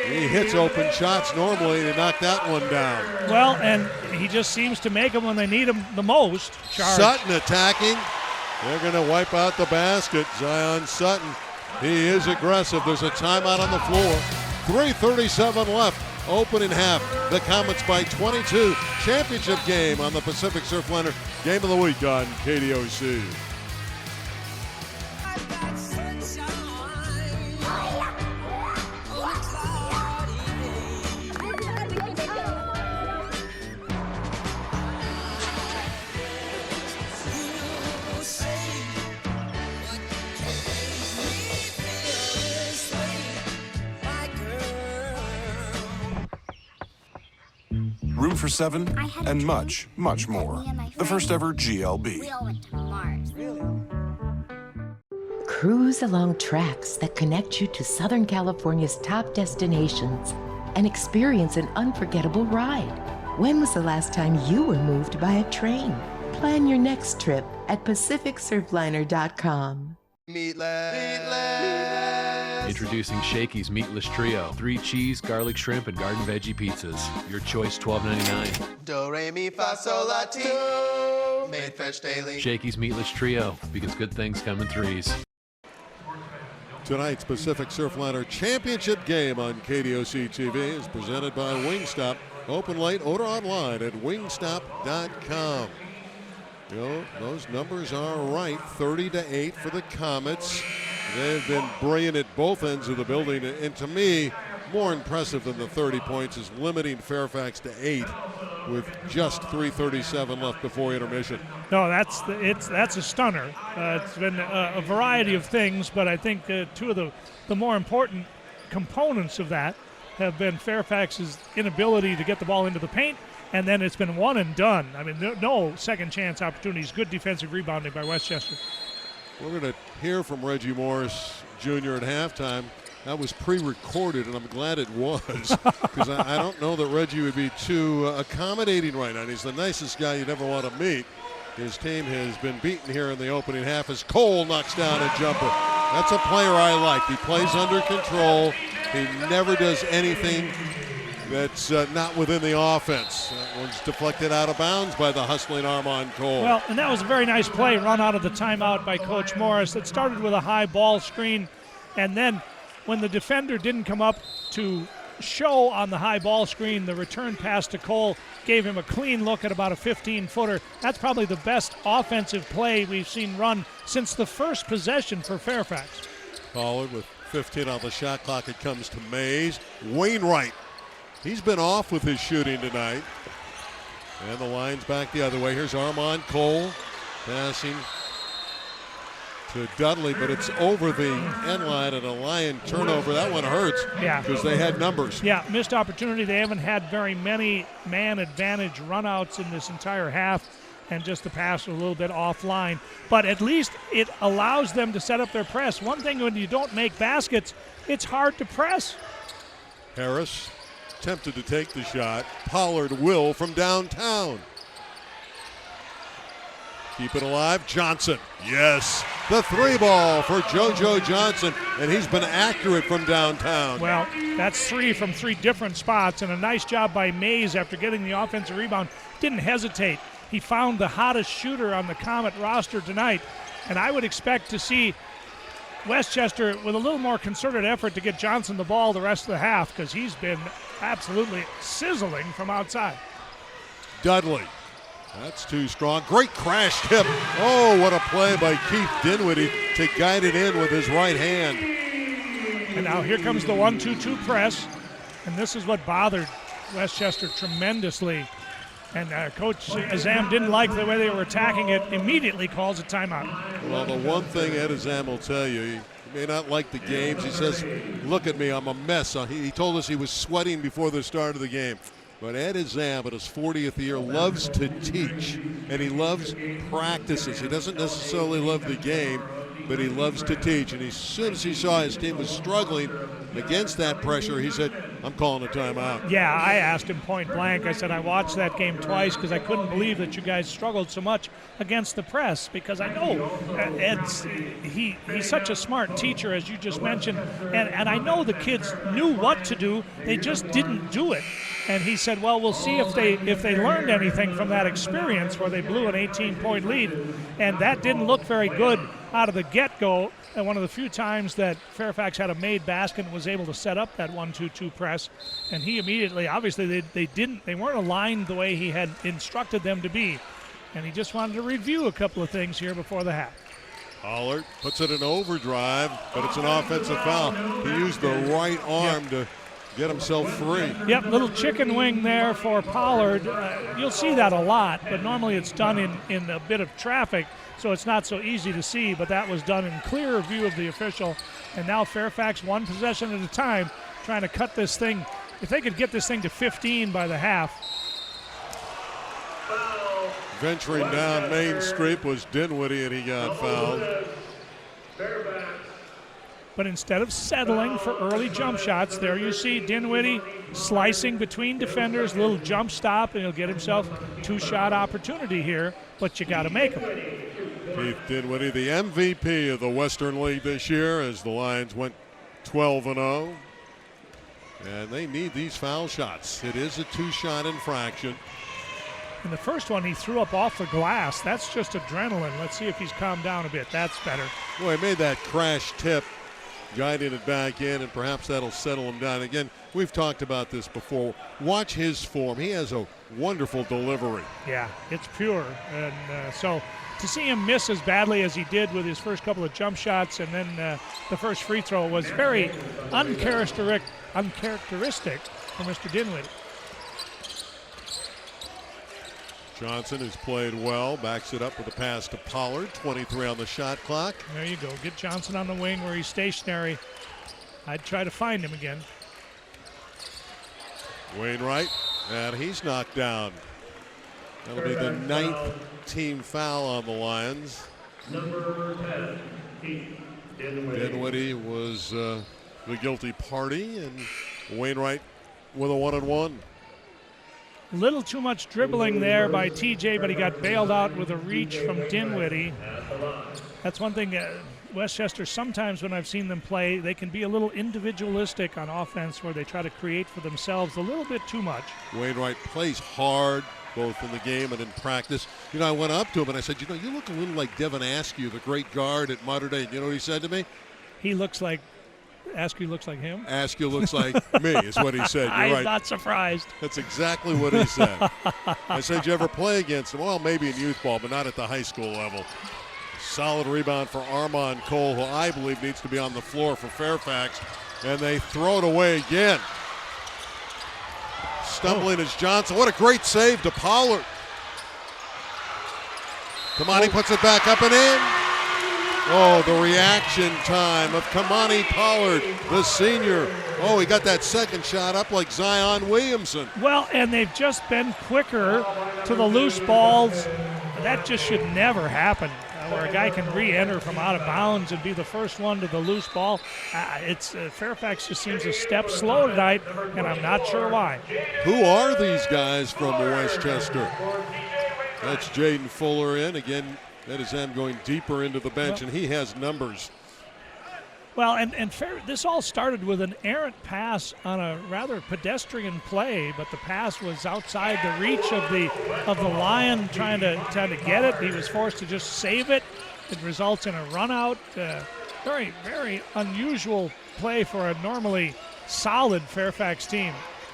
Speaker 1: He hits open shots normally to knock that one down.
Speaker 2: Well, and he just seems to make them when they need them the most. Charge.
Speaker 1: Sutton attacking. They're going to wipe out the basket. Zion Sutton. He is aggressive. There's a timeout on the floor. 3:37 left. Opening half. The Comets by 22. Championship game on the Pacific Surfliner. Game of the week on KDOC.
Speaker 21: Room for 7, and much, much more. The first ever GLB.
Speaker 22: We all went to Mars.
Speaker 8: Cruise along tracks that connect you to Southern California's top destinations and experience an unforgettable ride. When was the last time you were moved by a train? Plan your next trip at PacificSurfliner.com.
Speaker 23: Introducing Shakey's Meatless Trio. 3 cheese, garlic shrimp, and garden veggie pizzas. Your choice, $12.99.
Speaker 24: Do, re, mi, fa, sol, la, ti.
Speaker 1: Made fresh daily.
Speaker 23: Shakey's Meatless Trio, because good things come in threes.
Speaker 1: Tonight's Pacific Surfliner Championship game on KDOC TV is presented by Wingstop. Open late, order online at wingstop.com. You know, those numbers are right. 30-8 for the Comets. They've been brilliant at both ends of the building. And to me, more impressive than the 30 points is limiting Fairfax to 8 with just 3:37 left before intermission.
Speaker 2: No, that's a stunner. It's been a variety of things, but I think two of the more important components of that have been Fairfax's inability to get the ball into the paint, and then it's been one and done. I mean, no second chance opportunities. Good defensive rebounding by Westchester.
Speaker 1: We're going to hear from Reggie Morris Jr. at halftime. That was pre-recorded, and I'm glad it was, because I don't know that Reggie would be too accommodating right now. And he's the nicest guy you'd ever want to meet. His team has been beaten here in the opening half as Cole knocks down a jumper. That's a player I like. He plays under control. He never does anything that's not within the offense. That one's deflected out of bounds by the hustling Armand Cole.
Speaker 2: Well, and that was a very nice play run out of the timeout by Coach Morris. It started with a high ball screen, and then when the defender didn't come up to show on the high ball screen, the return pass to Cole gave him a clean look at about a 15-footer. That's probably the best offensive play we've seen run since the first possession for Fairfax.
Speaker 1: Pollard with 15 on the shot clock. It comes to Mays. Wainwright, he's been off with his shooting tonight. And the line's back the other way. Here's Armand Cole passing to Dudley, but it's over the end line and a Lion turnover. That one hurts because they had numbers.
Speaker 2: Yeah, missed opportunity. They haven't had very many man advantage runouts in this entire half, and just the pass was a little bit offline. But at least it allows them to set up their press. One thing when you don't make baskets, it's hard to press.
Speaker 1: Harris tempted to take the shot. Pollard will from downtown. Keep it alive. Johnson. Yes. The three ball for JoJo Johnson, and he's been accurate from downtown.
Speaker 2: Well, that's three from three different spots, and a nice job by Mays after getting the offensive rebound. Didn't hesitate. He found the hottest shooter on the Comet roster tonight, and I would expect to see Westchester with a little more concerted effort to get Johnson the ball the rest of the half, because he's been absolutely sizzling from outside.
Speaker 1: Dudley. That's too strong. Great crash tip. Oh, what a play by Keith Dinwiddie to guide it in with his right hand.
Speaker 2: And now here comes the 1-2-2 press, and this is what bothered Westchester tremendously. And Coach Azam didn't like the way they were attacking it, immediately calls a timeout.
Speaker 1: Well, the one thing Ed Azam will tell you, he may not like the games. He says, look at me, I'm a mess. He told us he was sweating before the start of the game. But Ed Azam, at his 40th year, loves to teach, and he loves practices. He doesn't necessarily love the game, but he loves to teach. And as soon as he saw his team was struggling against that pressure, he said, I'm calling a timeout.
Speaker 2: Yeah, I asked him point blank. I said, I watched that game twice because I couldn't believe that you guys struggled so much against the press, because I know he's such a smart teacher, as you just mentioned, and I know the kids knew what to do, they just didn't do it. And he said, well, we'll see if they learned anything from that experience where they blew an 18-point lead, and that didn't look very good out of the get-go. And one of the few times that Fairfax had a made basket and was able to set up that 1-2-2 press, and he immediately, obviously they weren't aligned the way he had instructed them to be, and he just wanted to review a couple of things here before the half.
Speaker 1: Pollard puts it in overdrive, but it's an offensive foul. He used the right arm to get himself free.
Speaker 2: Yep, little chicken wing there for Pollard. You'll see that a lot, but normally it's done in a bit of traffic, so it's not so easy to see, but that was done in clear view of the official. And now Fairfax, one possession at a time, trying to cut this thing. If they could get this thing to 15 by the half.
Speaker 1: Venturing down Main Street was Dinwiddie, and he got fouled.
Speaker 2: But instead of settling for early jump shots, there you see Dinwiddie slicing between defenders, little jump stop, and he'll get himself two-shot opportunity here, but you got to make them.
Speaker 1: Keith Dinwiddie, the MVP of the Western League this year, as the Lions went 12-0. And they need these foul shots. It is a two-shot infraction.
Speaker 2: In the first one, he threw up off the glass. That's just adrenaline. Let's see if he's calmed down a bit. That's better.
Speaker 1: Boy, he made that crash tip, guiding it back in, and perhaps that'll settle him down. Again, we've talked about this before. Watch his form. He has a wonderful delivery.
Speaker 2: Yeah, it's pure. And so to see him miss as badly as he did with his first couple of jump shots and then the first free throw was very uncharacteristic for Mr. Dinwiddie.
Speaker 1: Johnson has played well, backs it up with a pass to Pollard. 23 on the shot clock.
Speaker 2: There you go. Get Johnson on the wing where he's stationary. I'd try to find him again.
Speaker 1: Wainwright, and he's knocked down. That'll be the 9th team foul on the Lions.
Speaker 3: Number 10,
Speaker 1: Dinwiddie was the guilty party, and Wainwright with a 1-and-1.
Speaker 2: A little too much dribbling there by TJ, but he got bailed out with a reach from Dinwiddie. That's one thing. Westchester, sometimes when I've seen them play, they can be a little individualistic on offense where they try to create for themselves a little bit too much.
Speaker 1: Wainwright plays hard, both in the game and in practice. You know, I went up to him and I said, you know, you look a little like Devin Askew, the great guard at Mater Dei. You know what he said to me?
Speaker 2: He looks like Askew looks like him?
Speaker 1: Askew looks like me, is what he said. You're
Speaker 2: I'm
Speaker 1: right.
Speaker 2: not surprised.
Speaker 1: That's exactly what he said. I said, you ever play against him? Well, maybe in youth ball, but not at the high school level. Solid rebound for Armand Cole, who I believe needs to be on the floor for Fairfax. And they throw it away again. Stumbling is Johnson. What a great save to Pollard. Kamani puts it back up and in. Oh, the reaction time of Kamani Pollard, the senior. Oh, he got that second shot up like Zion Williamson.
Speaker 2: Well, and they've just been quicker to the loose balls. That just should never happen, where a guy can re-enter from out of bounds and be the first one to the loose ball. Fairfax just seems a step slow tonight, and I'm not sure why.
Speaker 1: Who are these guys from Westchester? That's Jaden Fuller in. Again, that is them going deeper into the bench, and he has numbers.
Speaker 2: Well, and this all started with an errant pass on a rather pedestrian play, but the pass was outside the reach of the Lion trying to get it. He was forced to just save it. It results in a run out. Very, very unusual play for a normally solid Fairfax team.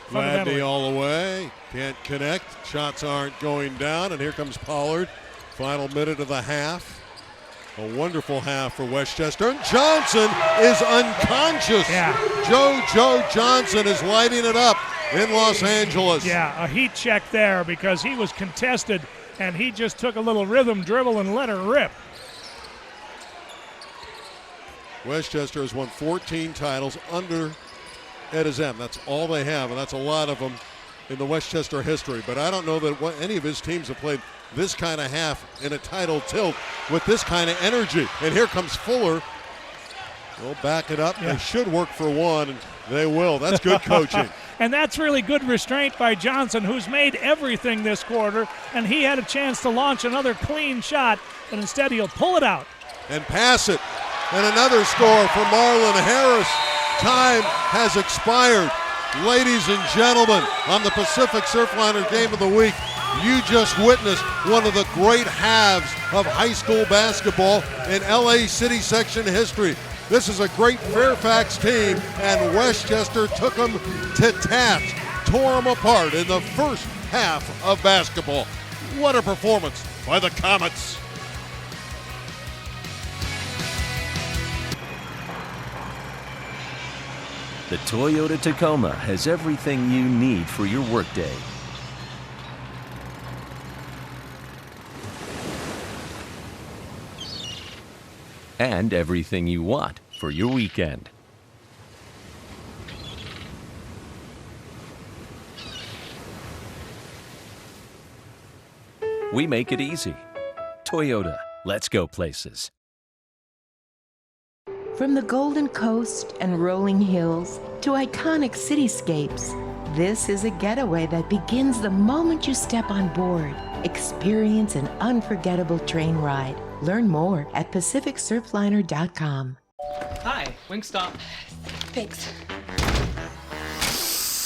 Speaker 1: Gladney all the way. Can't connect. Shots aren't going down, and here comes Pollard. Final minute of the half. A wonderful half for Westchester. And Johnson is unconscious.
Speaker 2: Yeah.
Speaker 1: Joe Johnson is lighting it up in Los Angeles.
Speaker 2: Yeah, a heat check there because he was contested, and he just took a little rhythm dribble and let her rip.
Speaker 1: Westchester has won 14 titles under Ed Azem. That's all they have, and that's a lot of them in the Westchester history. But I don't know that any of his teams have played this kind of half in a title tilt with this kind of energy. And here comes Fuller. They'll back it up.
Speaker 2: Yeah.
Speaker 1: They should work for one, and they will. That's good coaching.
Speaker 2: And that's really good restraint by Johnson, who's made everything this quarter, and he had a chance to launch another clean shot, but instead he'll pull it out.
Speaker 1: And pass it. And another score for Marlon Harris. Time has expired. Ladies and gentlemen, on the Pacific Surfliner Game of the Week, you just witnessed one of the great halves of high school basketball in LA City section history. This is a great Fairfax team, and Westchester took them to task, tore them apart in the first half of basketball. What a performance by the Comets.
Speaker 6: The Toyota Tacoma has everything you need for your workday. And everything you want for your weekend. We make it easy. Toyota, let's go places.
Speaker 8: From the Golden Coast and rolling hills to iconic cityscapes, this is a getaway that begins the moment you step on board. Experience an unforgettable train ride. Learn more at PacificSurfliner.com.
Speaker 9: Hi, Wingstop.
Speaker 10: Thanks.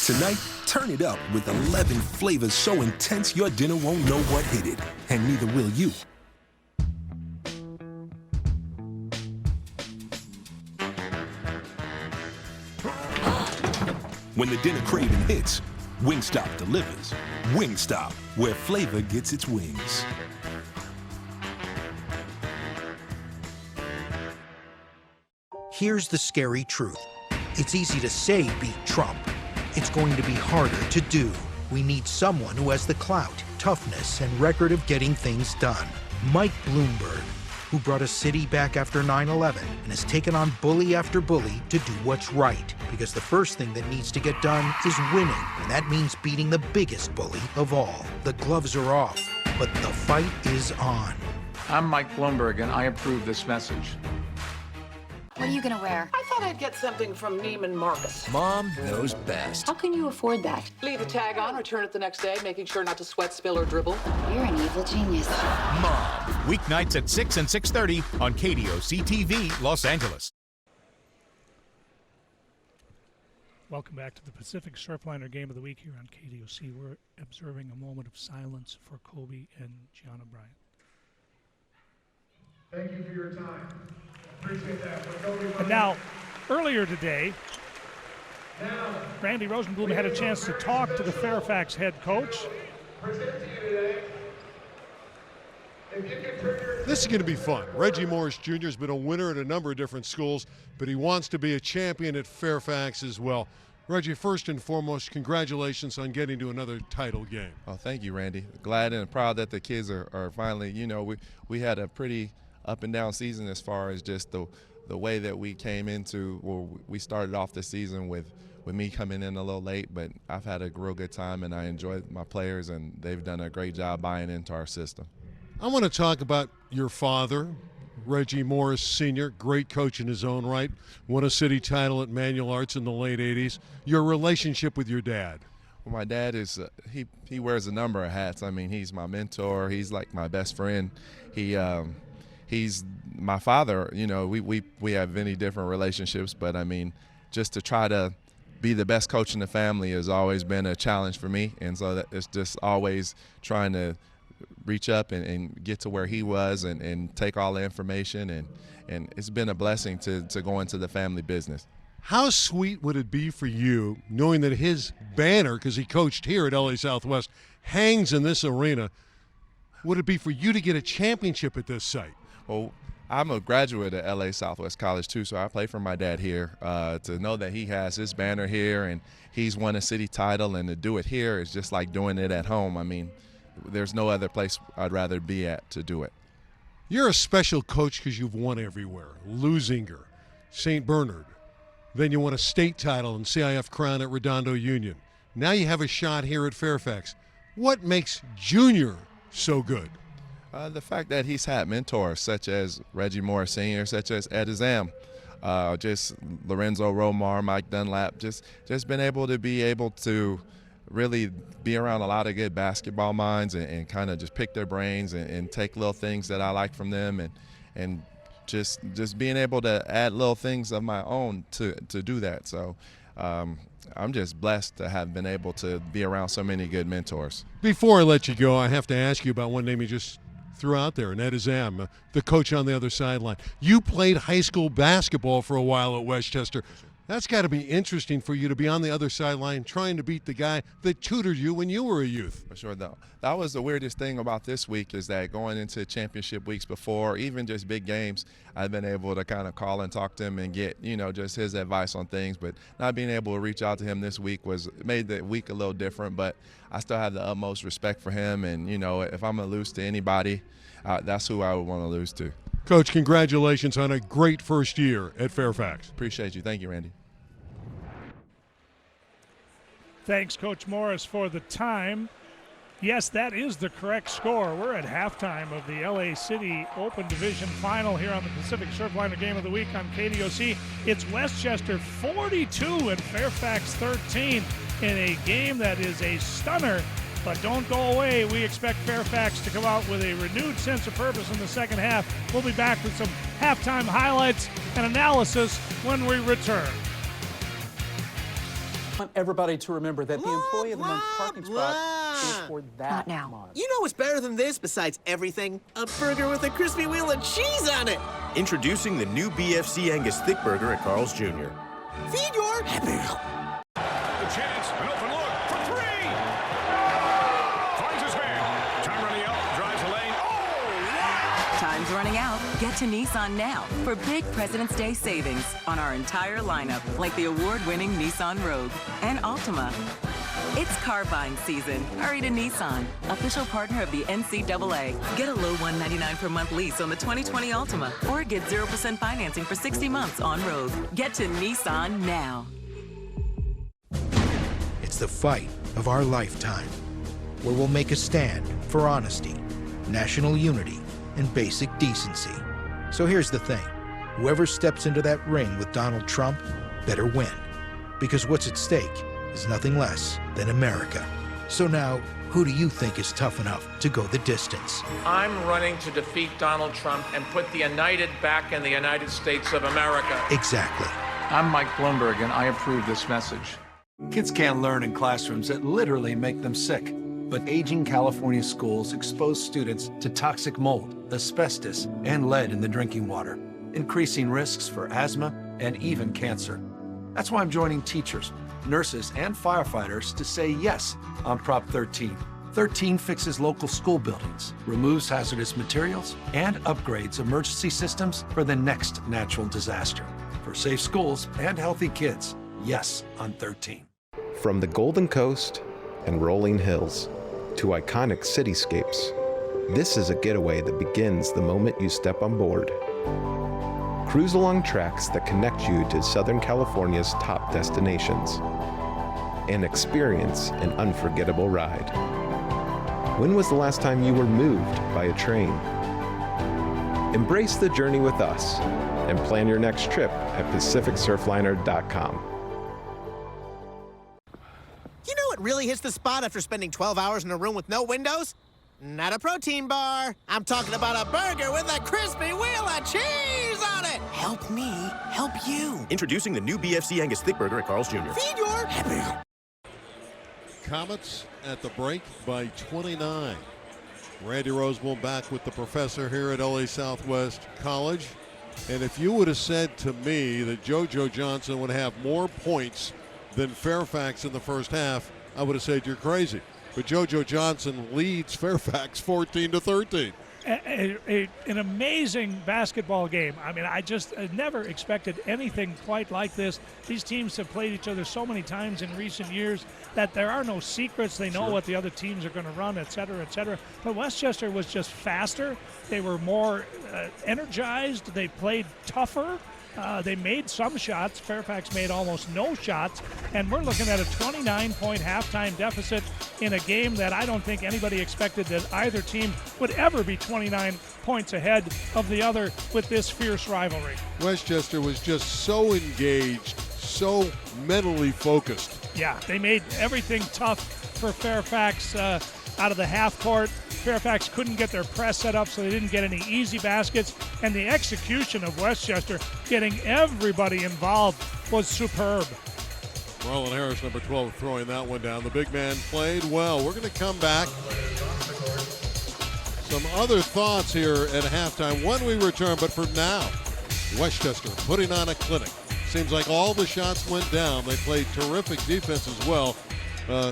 Speaker 7: Tonight, turn it up with 11 flavors so intense your dinner won't know what hit it. And neither will you. When the dinner craving hits, Wingstop delivers. Wingstop, where flavor gets its wings.
Speaker 11: Here's the scary truth. It's easy to say beat Trump. It's going to be harder to do. We need someone who has the clout, toughness, and record of getting things done. Mike Bloomberg, who brought a city back after 9/11 and has taken on bully after bully to do what's right. Because the first thing that needs to get done is winning, and that means beating the biggest bully of all. The gloves are off, but the fight is on.
Speaker 22: I'm Mike Bloomberg, and I approve this message.
Speaker 24: What are you gonna wear?
Speaker 25: I thought I'd get something from Neiman Marcus.
Speaker 26: Mom knows best.
Speaker 24: How can you afford that?
Speaker 25: Leave the tag on, return it the next day, making sure not to sweat, spill, or dribble.
Speaker 24: You're an evil genius.
Speaker 13: Mom, weeknights at 6 and 6:30 on KDOC TV, Los Angeles.
Speaker 2: Welcome back to the Pacific Surfliner Game of the Week here on KDOC. We're observing a moment of silence for Kobe and Gianna Bryant.
Speaker 3: Thank you for your time. Appreciate that.
Speaker 2: And now, earlier today, Randy Rosenblum had a chance to talk to the Fairfax head coach.
Speaker 1: This is going to be fun. Reggie Morris Jr. has been a winner at a number of different schools, but he wants to be a champion at Fairfax as well. Reggie, first and foremost, congratulations on getting to another title game.
Speaker 27: Oh, thank you, Randy. Glad and proud that the kids are finally, we had a pretty up and down season as far as just the way that we came into, well, we started off the season with me coming in a little late, but I've had a real good time and I enjoyed my players and they've done a great job buying into our system.
Speaker 1: I want to talk about your father, Reggie Morris Sr., great coach in his own right, won a city title at Manual Arts in the late 80s. Your relationship with your dad.
Speaker 27: Well, my dad is, he wears a number of hats. I mean, he's my mentor. He's like my best friend. He's my father. We have many different relationships, but I mean, just to try to be the best coach in the family has always been a challenge for me. And so it's just always trying to reach up and get to where he was and take all the information. And it's been a blessing to go into the family business.
Speaker 1: How sweet would it be for you knowing that his banner, because he coached here at LA Southwest, hangs in this arena? Would it be for you to get a championship at this site?
Speaker 27: Well, I'm a graduate at LA Southwest College too, so I play for my dad here. To know that he has his banner here and he's won a city title, and to do it here is just like doing it at home. I mean, there's no other place I'd rather be at to do it.
Speaker 1: You're a special coach because you've won everywhere. Lusinger, St. Bernard. Then you won a state title and CIF crown at Redondo Union. Now you have a shot here at Fairfax. What makes Junior so good?
Speaker 27: The fact that he's had mentors such as Reggie Morris Sr., such as Ed Azam, just Lorenzo Romar, Mike Dunlap, just been able to really be around a lot of good basketball minds and kind of just pick their brains and take little things that I like from them and just being able to add little things of my own to do that. So I'm just blessed to have been able to be around so many good mentors.
Speaker 1: Before I let you go, I have to ask you about one name you just threw out there, Ned Azam, the coach on the other sideline. You played high school basketball for a while at Westchester. That's got to be interesting for you to be on the other sideline trying to beat the guy that tutored you when you were a youth.
Speaker 27: For sure, though. That was the weirdest thing about this week is that going into championship weeks before, even just big games, I've been able to kind of call and talk to him and get, just his advice on things. But not being able to reach out to him this week made the week a little different. But I still have the utmost respect for him. And, if I'm going to lose to anybody, that's who I would want to lose to.
Speaker 1: Coach, congratulations on a great first year at Fairfax.
Speaker 27: Appreciate you. Thank you, Randy.
Speaker 2: Thanks, Coach Morris, for the time. Yes, that is the correct score. We're at halftime of the LA City Open Division Final here on the Pacific Surfliner Game of the Week on KDOC. It's Westchester 42 and Fairfax 13 in a game that is a stunner. But don't go away. We expect Fairfax to come out with a renewed sense of purpose in the second half. We'll be back with some halftime highlights and analysis when we return.
Speaker 4: I want everybody to remember that the Employee of the Month parking spot is for that
Speaker 5: Not now.
Speaker 4: month.
Speaker 5: You know what's better than this besides everything? A burger with a crispy wheel of cheese on it.
Speaker 12: Introducing the new BFC Angus Thick Burger at Carl's Jr.
Speaker 5: Feed your happy.
Speaker 14: The chance, an open look for three. Finds his man. Time running out, drives the lane. Oh,
Speaker 15: Time's running out. Get to Nissan now for big President's Day savings on our entire lineup, like the award-winning Nissan Rogue and Altima. It's car buying season. Hurry to Nissan, official partner of the NCAA. Get a low $199 per month lease on the 2020 Altima, or get 0% financing for 60 months on Rogue. Get to Nissan now.
Speaker 11: It's the fight of our lifetime, where we'll make a stand for honesty, national unity, and basic decency. So here's the thing. Whoever steps into that ring with Donald Trump better win. Because what's at stake is nothing less than America. So now, who do you think is tough enough to go the distance?
Speaker 22: I'm running to defeat Donald Trump and put the United back in the United States of America.
Speaker 11: Exactly.
Speaker 22: I'm Mike Bloomberg, and I approve this message.
Speaker 19: Kids can't learn in classrooms that literally make them sick. But aging California schools expose students to toxic mold, asbestos, and lead in the drinking water, increasing risks for asthma and even cancer. That's why I'm joining teachers, nurses, and firefighters to say yes on Prop 13. 13 fixes local school buildings, removes hazardous materials, and upgrades emergency systems for the next natural disaster. For safe schools and healthy kids, yes on 13.
Speaker 16: From the Golden Coast and rolling hills to iconic cityscapes, this is a getaway that begins the moment you step on board. Cruise along tracks that connect you to Southern California's top destinations and experience an unforgettable ride. When was the last time you were moved by a train? Embrace the journey with us and plan your next trip at PacificSurfliner.com.
Speaker 5: You know what really hits the spot after spending 12 hours in a room with no windows? Not a protein bar. I'm talking about a burger with a crispy wheel of cheese on it. Help me help you.
Speaker 12: Introducing the new BFC Angus Thick Burger at Carl's Jr.
Speaker 5: Feed your happy.
Speaker 1: Comets at the break by 29. Randy Roseman back with the professor here at LA Southwest College. And if you would have said to me that JoJo Johnson would have more points than Fairfax in the first half, I would have said you're crazy. But JoJo Johnson leads Fairfax 14-13.
Speaker 2: An amazing basketball game. I mean, I never expected anything quite like this. These teams have played each other so many times in recent years that there are no secrets. They know what the other teams are going to run, et cetera, et cetera. But Westchester was just faster. They were more energized. They played tougher. They made some shots. Fairfax made almost no shots. And we're looking at a 29-point halftime deficit in a game that I don't think anybody expected that either team would ever be 29 points ahead of the other with this fierce rivalry.
Speaker 1: Westchester was just so engaged, so mentally focused.
Speaker 2: Yeah, they made everything tough for Fairfax out of the half court. Fairfax couldn't get their press set up, so they didn't get any easy baskets. And the execution of Westchester, getting everybody involved, was superb.
Speaker 1: Marlon Harris, number 12, throwing that one down. The big man played well. We're going to come back. Some other thoughts here at halftime when we return, but for now, Westchester putting on a clinic. Seems like all the shots went down. They played terrific defense as well.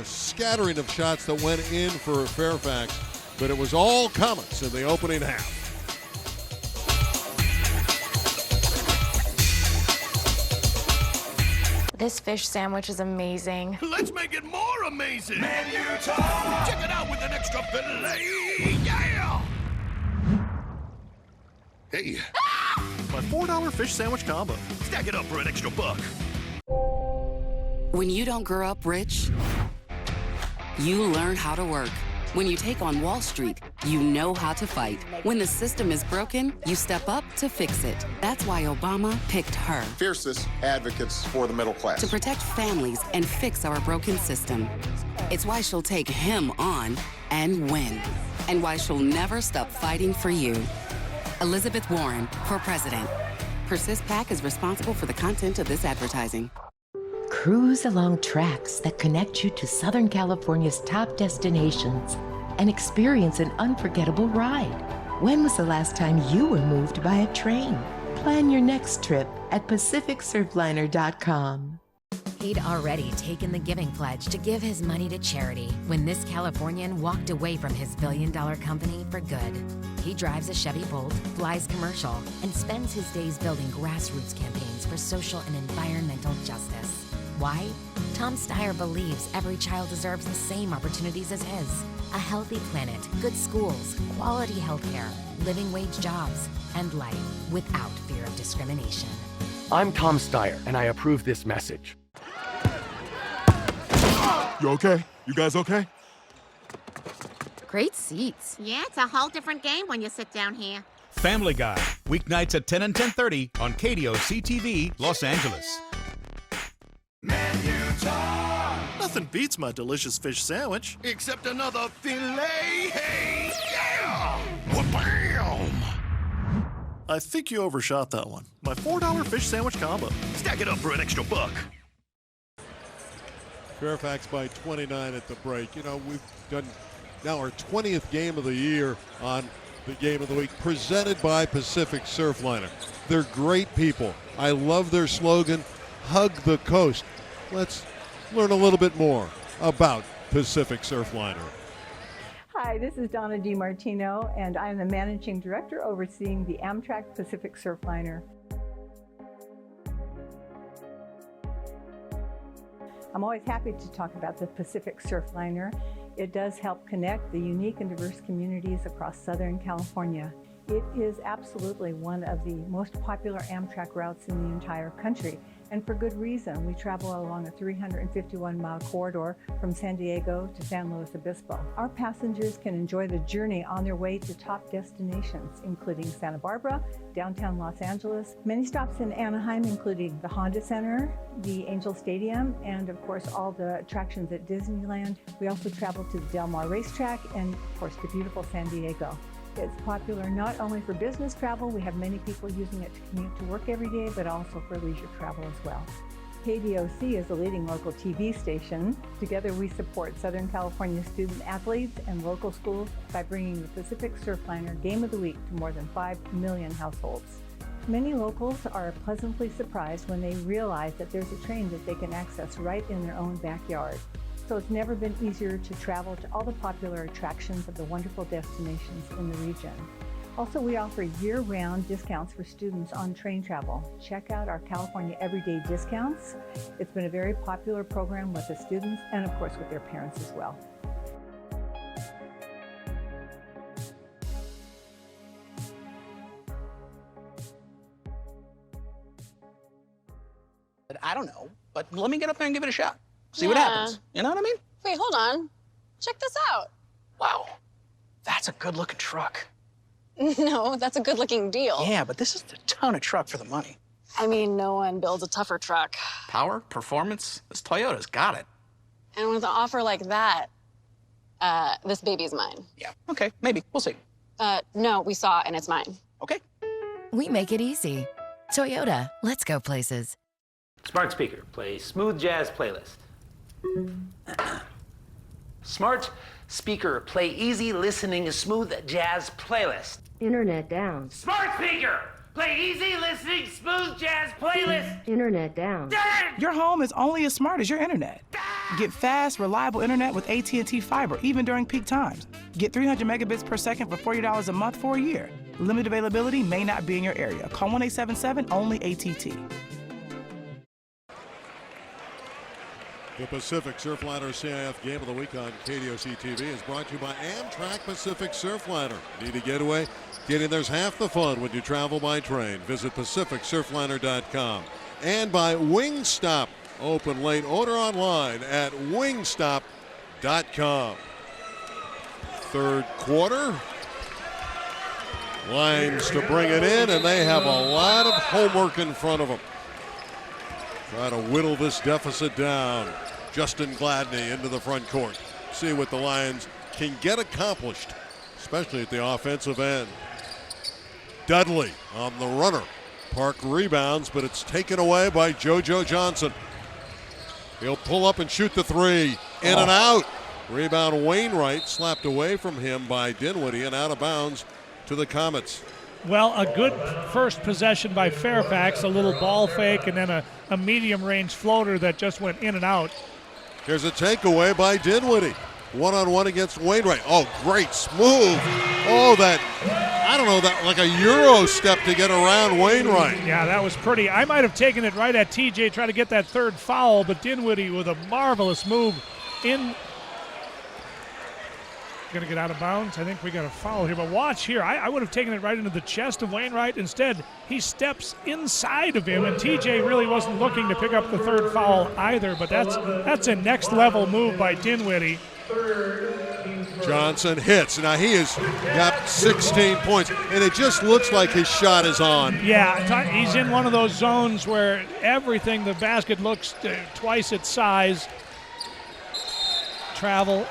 Speaker 1: Scattering of shots that went in for Fairfax, but it was all Comets in the opening half.
Speaker 26: This fish sandwich is amazing.
Speaker 14: Let's make it more amazing. Menu time. Check it out with an extra fillet. Yeah. Hey, my $4 fish sandwich combo. Stack it up for an extra buck.
Speaker 28: When you don't grow up rich, you learn how to work. When you take on Wall Street, you know how to fight. When the system is broken, you step up to fix it. That's why Obama picked her.
Speaker 29: Fiercest advocates for the middle class.
Speaker 28: To protect families and fix our broken system. It's why she'll take him on and win. And why she'll never stop fighting for you. Elizabeth Warren for president. Persist PAC is responsible for the content of this advertising.
Speaker 6: Cruise along tracks that connect you to Southern California's top destinations and experience an unforgettable ride. When was the last time you were moved by a train? Plan your next trip at PacificSurfliner.com.
Speaker 8: He'd already taken the giving pledge to give his money to charity when this Californian walked away from his billion-dollar company for good. He drives a Chevy Bolt, flies commercial, and spends his days building grassroots campaigns for social and environmental justice. Why? Tom Steyer believes every child deserves the same opportunities as his. A healthy planet, good schools, quality healthcare, living wage jobs, and life without fear of discrimination.
Speaker 9: I'm Tom Steyer, and I approve this message.
Speaker 10: You okay? You guys okay?
Speaker 17: Great seats.
Speaker 18: Yeah, it's a whole different game when you sit down here.
Speaker 13: Family Guy, weeknights at 10 and 10:30 on KDOC TV, Los Angeles.
Speaker 20: Nothing beats my delicious fish sandwich.
Speaker 14: Except another filet. Hey, yeah! Wha-bam!
Speaker 20: I think you overshot that one. My $4 fish sandwich combo.
Speaker 14: Stack it up for an extra buck.
Speaker 1: Fairfax by 29 at the break. You know, we've done now our 20th game of the year on the Game of the Week, presented by Pacific Surfliner. They're great people. I love their slogan, Hug the Coast. Let's learn a little bit more about Pacific Surfliner.
Speaker 21: Hi, this is Donna DiMartino, and I'm the Managing Director overseeing the Amtrak Pacific Surfliner. I'm always happy to talk about the Pacific Surfliner. It does help connect the unique and diverse communities across Southern California. It is absolutely one of the most popular Amtrak routes in the entire country, and for good reason. We travel along a 351-mile corridor from San Diego to San Luis Obispo. Our passengers can enjoy the journey on their way to top destinations, including Santa Barbara, downtown Los Angeles, many stops in Anaheim, including the Honda Center, the Angel Stadium, and of course all the attractions at Disneyland. We also travel to the Del Mar Racetrack and of course to beautiful San Diego. It's popular not only for business travel, we have many people using it to commute to work every day, but also for leisure travel as well. KDOC is the leading local TV station. Together we support Southern California student athletes and local schools by bringing the Pacific Surfliner Game of the Week to more than 5 million households. Many locals are pleasantly surprised when they realize that there's a train that they can access right in their own backyard. So it's never been easier to travel to all the popular attractions of the wonderful destinations in the region. Also, we offer year-round discounts for students on train travel. Check out our California Everyday Discounts. It's been a very popular program with the students and, of course, with their parents as well.
Speaker 4: I don't know, but let me get up there and give it a shot. See what happens. You know what I mean?
Speaker 17: Wait, hold on. Check this out.
Speaker 4: Wow, that's a good-looking truck.
Speaker 17: No, that's a good-looking deal.
Speaker 4: Yeah, but this is a ton of truck for the money.
Speaker 17: I mean, no one builds a tougher truck.
Speaker 4: Power, performance, this Toyota's got it.
Speaker 17: And with an offer like that, this baby's mine.
Speaker 4: Yeah, okay, maybe. We'll see.
Speaker 17: No, we saw and it's mine.
Speaker 4: Okay.
Speaker 8: We make it easy. Toyota, let's go places.
Speaker 23: Smart speaker, play smooth jazz playlist. Smart speaker, play easy listening smooth jazz playlist.
Speaker 24: Internet down.
Speaker 23: Smart speaker, play easy listening smooth jazz playlist.
Speaker 24: Internet down.
Speaker 30: Your home is only as smart as your internet. Get fast, reliable internet with AT&T Fiber, even during peak times. Get 300 megabits per second for $40 a month for a year. Limited availability may not be in your area. Call 1-877 only ATT.
Speaker 1: The Pacific Surfliner CIF Game of the Week on KDOC TV is brought to you by Amtrak Pacific Surfliner. Need a getaway? Getting there's half the fun when you travel by train. Visit PacificSurfliner.com. And by Wingstop. Open late. Order online at Wingstop.com. Third quarter. Lions to bring it in, and they have a lot of homework in front of them. Try to whittle this deficit down. Justin Gladney into the front court. See what the Lions can get accomplished, especially at the offensive end. Dudley on the runner. Park rebounds, but it's taken away by JoJo Johnson. He'll pull up and shoot the three. In and out. Rebound Wainwright slapped away from him by Dinwiddie and out of bounds to the Comets.
Speaker 2: Well, a good first possession by Fairfax, a little ball fake, and then a medium-range floater that just went in and out.
Speaker 1: Here's a takeaway by Dinwiddie. One-on-one against Wainwright. Oh, great, smooth. Oh, that, I don't know, that like a Euro step to get around Wainwright.
Speaker 2: Yeah, that was pretty. I might have taken it right at TJ, trying to get that third foul, but Dinwiddie with a marvelous move in. Going to get out of bounds. I think we got a foul here, but watch here. I would have taken it right into the chest of Wainwright. Instead, he steps inside of him, and TJ really wasn't looking to pick up the third foul either, but that's a next-level move by Dinwiddie.
Speaker 1: Johnson hits. Now he has got 16 points, and it just looks like his shot is on.
Speaker 2: Yeah, he's in one of those zones where everything, the basket looks twice its size. Travel,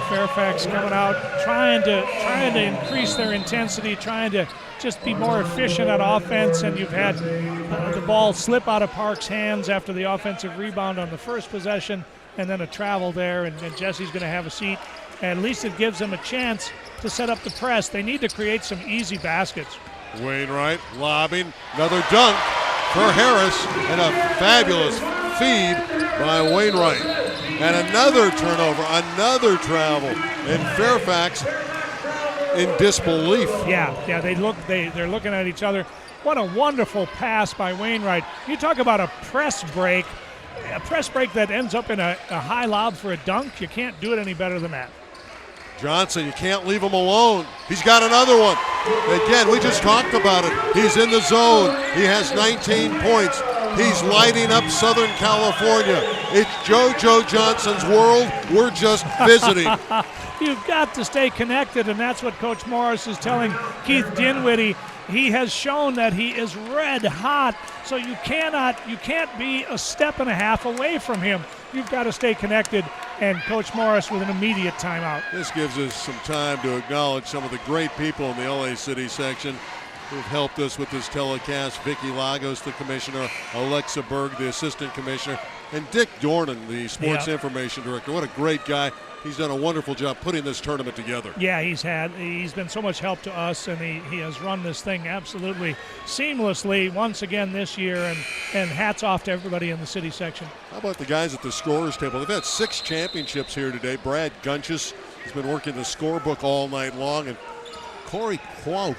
Speaker 2: Fairfax coming out, trying to increase their intensity, trying to just be more efficient on offense, and you've had the ball slip out of Park's hands after the offensive rebound on the first possession, and then a travel there, and Jesse's going to have a seat. At least it gives them a chance to set up the press. They need to create some easy baskets.
Speaker 1: Wainwright lobbing, another dunk for Harris, and a fabulous feed by Wainwright. And another turnover, another travel, and Fairfax in disbelief.
Speaker 2: Yeah, they're looking at each other. What a wonderful pass by Wainwright. You talk about a press break that ends up in a high lob for a dunk. You can't do it any better than that.
Speaker 1: Johnson, you can't leave him alone. He's got another one. Again, we just talked about it. He's in the zone. He has 19 points. He's lighting up Southern California. It's JoJo Johnson's world. We're just visiting.
Speaker 2: You've got to stay connected, and that's what Coach Morris is telling Keith Dinwiddie. He has shown that he is red hot, so you can't be a step and a half away from him. You've got to stay connected, and Coach Morris with an immediate timeout.
Speaker 1: This gives us some time to acknowledge some of the great people in the LA City section who've helped us with this telecast. Vicky Lagos, the commissioner, Alexa Berg, the assistant commissioner, and Dick Dornan, the sports information director. What a great guy. He's done a wonderful job putting this tournament together.
Speaker 2: Yeah, he's been so much help to us, and he has run this thing absolutely seamlessly once again this year, and hats off to everybody in the city section.
Speaker 1: How about the guys at the scorer's table? They've had 6 championships here today. Brad Gunchus has been working the scorebook all night long, and Corey Quauk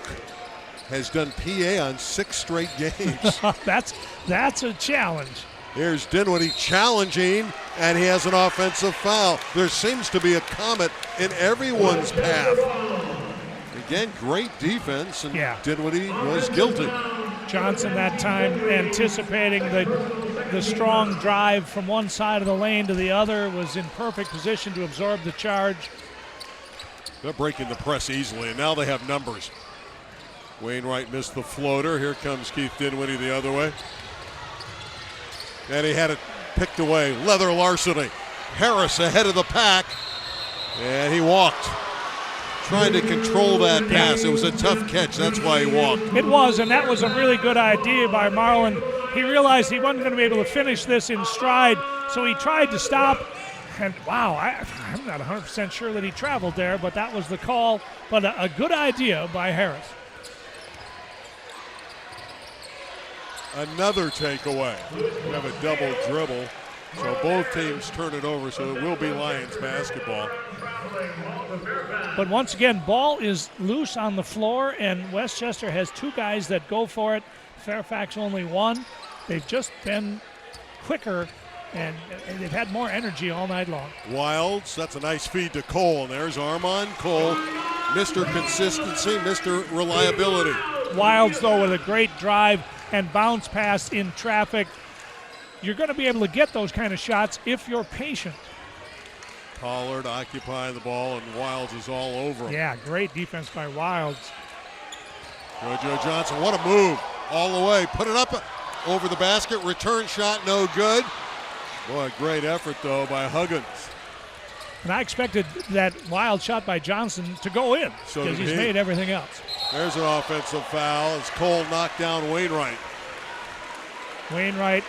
Speaker 1: has done PA on 6 straight games.
Speaker 2: That's a challenge.
Speaker 1: Here's Dinwiddie challenging, and he has an offensive foul. There seems to be a comet in everyone's path. Again, great defense, and Dinwiddie was guilty.
Speaker 2: Johnson that time anticipating the strong drive from one side of the lane to the other, was in perfect position to absorb the charge.
Speaker 1: They're breaking the press easily, and now they have numbers. Wainwright missed the floater. Here comes Keith Dinwiddie the other way. And he had it picked away. Leather larceny. Harris ahead of the pack. And he walked. Trying to control that pass. It was a tough catch. That's why he walked.
Speaker 2: It was, and that was a really good idea by Marlon. He realized he wasn't going to be able to finish this in stride, so he tried to stop. And wow, I'm not 100% sure that he traveled there, but that was the call. But a good idea by Harris.
Speaker 1: Another takeaway. We have a double dribble, so both teams turn it over, so it will be Lions basketball.
Speaker 2: But once again, ball is loose on the floor, and Westchester has 2 guys that go for it. Fairfax only 1. They've just been quicker, and they've had more energy all night long.
Speaker 1: Wilds, that's a nice feed to Cole, and there's Armand Cole, Mr. Consistency, Mr. Reliability.
Speaker 2: Wilds, though, with a great drive and bounce pass in traffic. You're going to be able to get those kind of shots if you're patient.
Speaker 1: Pollard occupying the ball, and Wilds is all over him.
Speaker 2: Yeah, great defense by Wilds.
Speaker 1: JoJo Johnson, what a move. All the way, put it up over the basket, return shot, no good. Boy, great effort, though, by Huggins.
Speaker 2: And I expected that wild shot by Johnson to go in because he's made everything else.
Speaker 1: There's an offensive foul as Cole knocked down Wainwright.
Speaker 2: Wainwright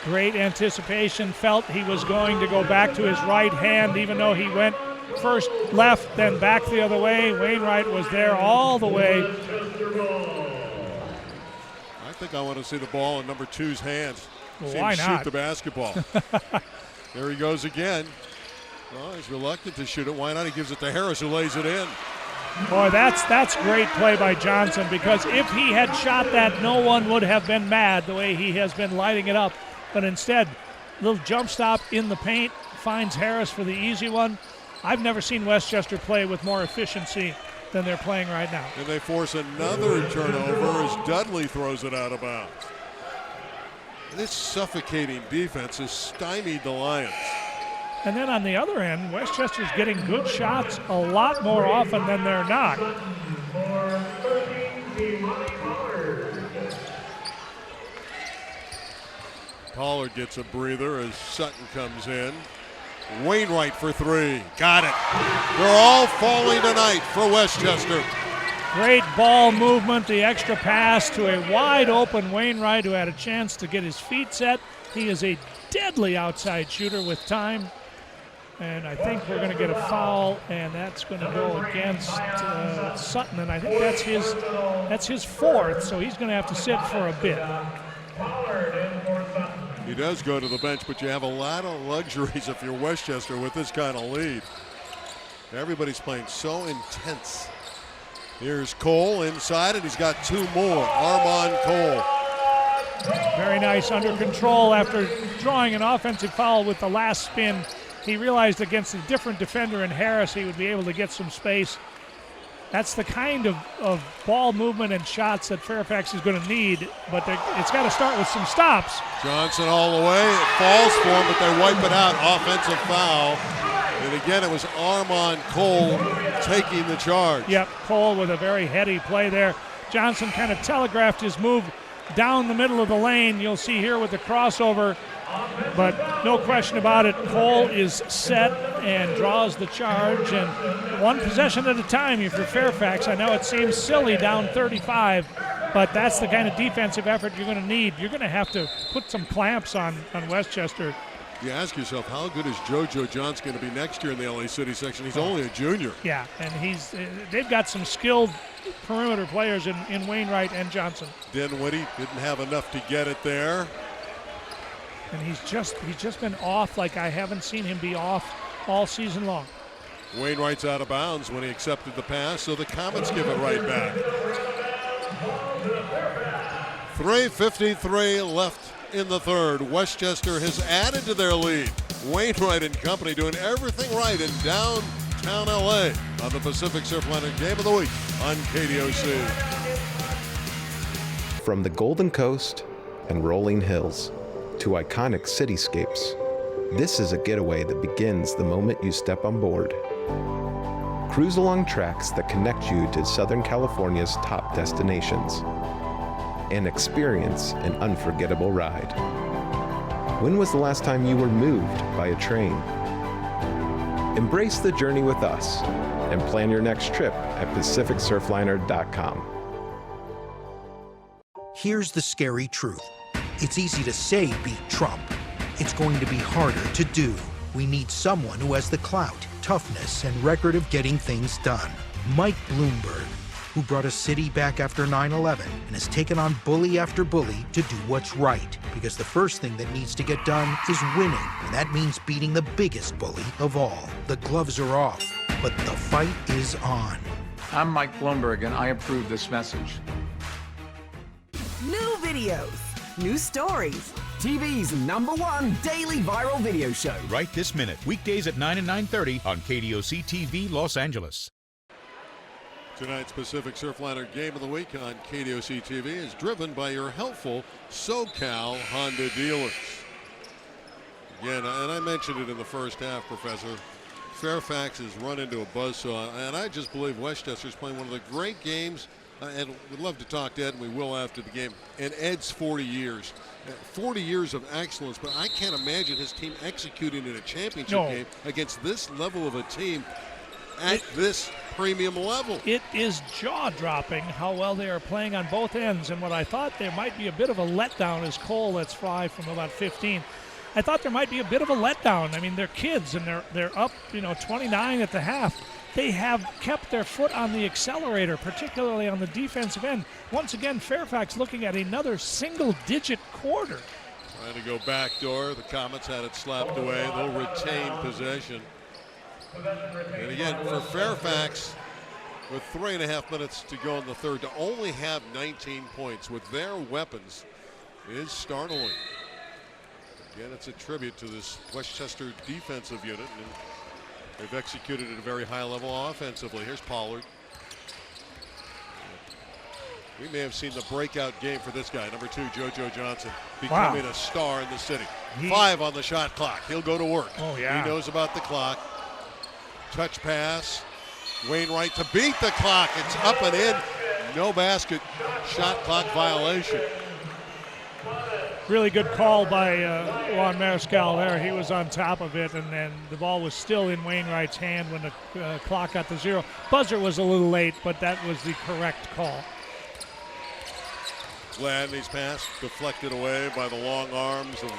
Speaker 2: Great anticipation, felt he was going to go back to his right hand, even though he went first left, then back the other way. Wainwright was there all the way.
Speaker 1: I think I want to see the ball in number 2's hands.
Speaker 2: Well,
Speaker 1: see
Speaker 2: why
Speaker 1: him
Speaker 2: not?
Speaker 1: shoot the basketball. There he goes again. Well, he's reluctant to shoot it. Why not? He gives it to Harris, who lays it in.
Speaker 2: Boy, that's great play by Johnson, because if he had shot that, no one would have been mad the way he has been lighting it up. But instead, little jump stop in the paint, finds Harris for the easy one. I've never seen Westchester play with more efficiency than they're playing right now.
Speaker 1: And they force another turnover as Dudley throws it out of bounds. This suffocating defense has stymied the Lions.
Speaker 2: And then on the other end, Westchester's getting good shots a lot more often than they're not.
Speaker 1: Pollard gets a breather as Sutton comes in. Wainwright for 3. Got it. They're all falling tonight for Westchester.
Speaker 2: Great ball movement, the extra pass to a wide open Wainwright who had a chance to get his feet set. He is a deadly outside shooter with time. And I think we're going to get a foul, and that's going to go against Sutton, and I think that's his 4th, so he's going to have to sit for a bit.
Speaker 1: He does go to the bench, but you have a lot of luxuries if you're Westchester with this kind of lead. Everybody's playing so intense. Here's Cole inside, and he's got 2 more. Armand Cole.
Speaker 2: Very nice, under control after drawing an offensive foul with the last spin. He realized against a different defender in Harris he would be able to get some space. That's the kind of ball movement and shots that Fairfax is going to need, but it's got to start with some stops.
Speaker 1: Johnson all the way. It falls for him, but they wipe it out. Offensive foul. And again, it was Armand Cole taking the charge.
Speaker 2: Yep, Cole with a very heady play there. Johnson kind of telegraphed his move down the middle of the lane. You'll see here with the crossover. But no question about it, Cole is set and draws the charge, and one possession at a time if you're Fairfax. I know it seems silly down 35, but that's the kind of defensive effort you're going to need. You're going to have to put some clamps on Westchester.
Speaker 1: You ask yourself, how good is JoJo Johnson going to be next year in the LA City section? He's only a junior.
Speaker 2: Yeah, and they've got some skilled perimeter players in Wainwright and Johnson.
Speaker 1: Dinwiddie didn't have enough to get it there.
Speaker 2: And he's just been off like I haven't seen him be off all season long.
Speaker 1: Wainwright's out of bounds when he accepted the pass, so the Comets give it right back. 3:53 left in the third. Westchester has added to their lead. Wainwright and company doing everything right in downtown LA on the Pacific Surfliner Game of the Week on KDOC.
Speaker 3: From the Golden Coast and rolling hills to iconic cityscapes, this is a getaway that begins the moment you step on board. Cruise along tracks that connect you to Southern California's top destinations and experience an unforgettable ride. When was the last time you were moved by a train? Embrace the journey with us and plan your next trip at PacificSurfliner.com.
Speaker 7: Here's the scary truth. It's easy to say beat Trump. It's going to be harder to do. We need someone who has the clout, toughness, and record of getting things done. Mike Bloomberg, who brought a city back after 9/11 and has taken on bully after bully to do what's right. Because the first thing that needs to get done is winning, and that means beating the biggest bully of all. The gloves are off, but the fight is on.
Speaker 11: I'm Mike Bloomberg, and I approve this message.
Speaker 12: New videos, new stories. TV's #1 daily viral video show.
Speaker 13: Right this minute, weekdays at 9 and 9:30 on KDOC TV Los Angeles.
Speaker 1: Tonight's Pacific Surfliner Game of the Week on KDOC TV is driven by your helpful SoCal Honda dealers. Again, and I mentioned it in the first half, Professor, Fairfax has run into a buzzsaw, and I just believe Westchester's playing one of the great games, and we'd love to talk to Ed, and we will after the game, and Ed's 40 years. 40 years of excellence, but I can't imagine his team executing in a championship game against this level of a team. at this premium level.
Speaker 2: It is jaw-dropping how well they are playing on both ends, and what I thought there might be a bit of a letdown is Cole lets fly from about 15. I thought there might be a bit of a letdown. I mean, they're kids, and they're up, 29 at the half. They have kept their foot on the accelerator, particularly on the defensive end. Once again, Fairfax looking at another single-digit quarter.
Speaker 1: Trying to go backdoor. The Comets had it slapped away. They'll retain possession. And again, for Fairfax, with 3.5 minutes to go in the third, to only have 19 points with their weapons is startling. Again, it's a tribute to this Westchester defensive unit, and they've executed at a very high level offensively. Here's Pollard. We may have seen the breakout game for this guy, number 2, JoJo Johnson, becoming a star in the city. 5 on the shot clock. He'll go to work.
Speaker 2: Oh, yeah.
Speaker 1: He knows about the clock. Touch pass. Wainwright to beat the clock. It's up and in. No basket. Shot clock violation.
Speaker 2: Really good call by Juan Mariscal there. He was on top of it, and then the ball was still in Wainwright's hand when the clock got to 0. Buzzer was a little late, but that was the correct call.
Speaker 1: Gladney's pass deflected away by the long arms of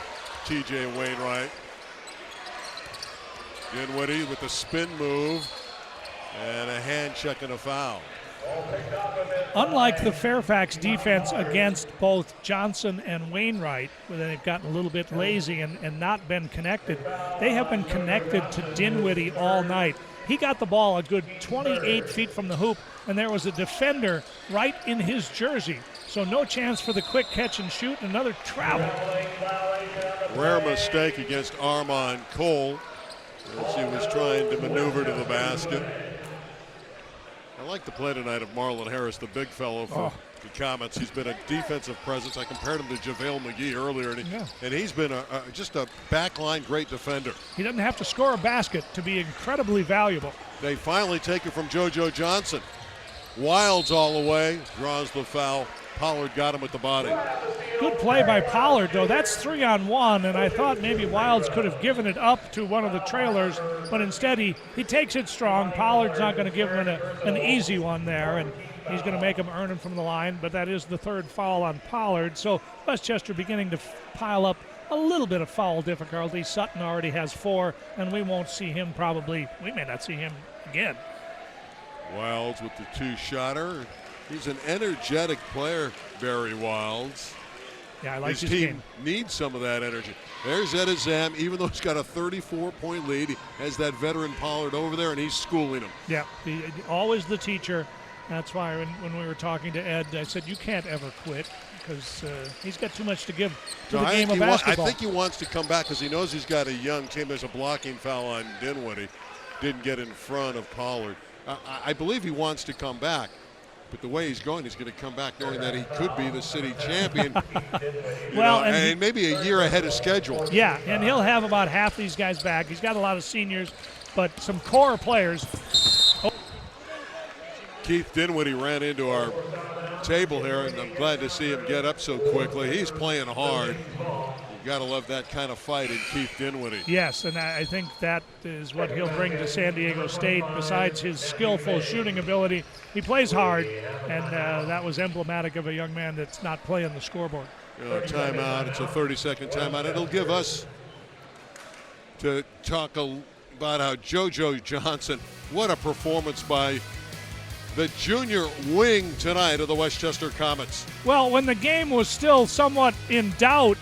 Speaker 1: T.J. Wainwright. Dinwiddie with the spin move and a hand check and a foul.
Speaker 2: Unlike the Fairfax defense against both Johnson and Wainwright, where they've gotten a little bit lazy and not been connected, they have been connected to Dinwiddie all night. He got the ball a good 28 feet from the hoop, and there was a defender right in his jersey. So no chance for the quick catch and shoot. Another travel.
Speaker 1: Rare mistake against Armand Cole as he was trying to maneuver to the basket. I like the play tonight of Marlon Harris, the big fellow for the Comets. He's been a defensive presence. I compared him to JaVale McGee earlier, and he's been just a backline great defender.
Speaker 2: He doesn't have to score a basket to be incredibly valuable.
Speaker 1: They finally take it from JoJo Johnson. Wilds all the way, draws the foul. Pollard got him with the body.
Speaker 2: Good play by Pollard, though. That's 3-on-1, and I thought maybe Wilds could have given it up to one of the trailers, but instead he takes it strong. Pollard's not going to give him an easy one there, and he's going to make him earn it from the line, but that is the third foul on Pollard. So Westchester beginning to pile up a little bit of foul difficulty. Sutton already has 4, and we won't see him we may not see him again.
Speaker 1: Wilds with the 2-shotter. He's an energetic player, Barry Wilds.
Speaker 2: Yeah, I like his
Speaker 1: team
Speaker 2: game.
Speaker 1: Needs some of that energy. There's Edizam, even though he's got a 34-point lead, he has that veteran Pollard over there, and he's schooling him.
Speaker 2: Yeah, always the teacher. That's why when we were talking to Ed, I said, you can't ever quit because he's got too much to give to the game of basketball.
Speaker 1: I think he wants to come back because he knows he's got a young team. There's a blocking foul on Dinwiddie. Didn't get in front of Pollard. I believe he wants to come back. But the way he's going, he's going to come back knowing that he could be the city champion. and maybe a year ahead of schedule.
Speaker 2: Yeah, and he'll have about half these guys back. He's got a lot of seniors, but some core players.
Speaker 1: Keith Dinwiddie ran into our table here, and I'm glad to see him get up so quickly. He's playing hard. You've got to love that kind of fight in Keith Dinwiddie.
Speaker 2: Yes, and I think that is what he'll bring to San Diego State. Besides his skillful shooting ability, he plays hard, and that was emblematic of a young man that's not playing the scoreboard.
Speaker 1: Timeout. It's a 30-second timeout. It'll give us to talk about how JoJo Johnson, what a performance by the junior wing tonight of the Westchester Comets.
Speaker 2: Well, when the game was still somewhat in doubt,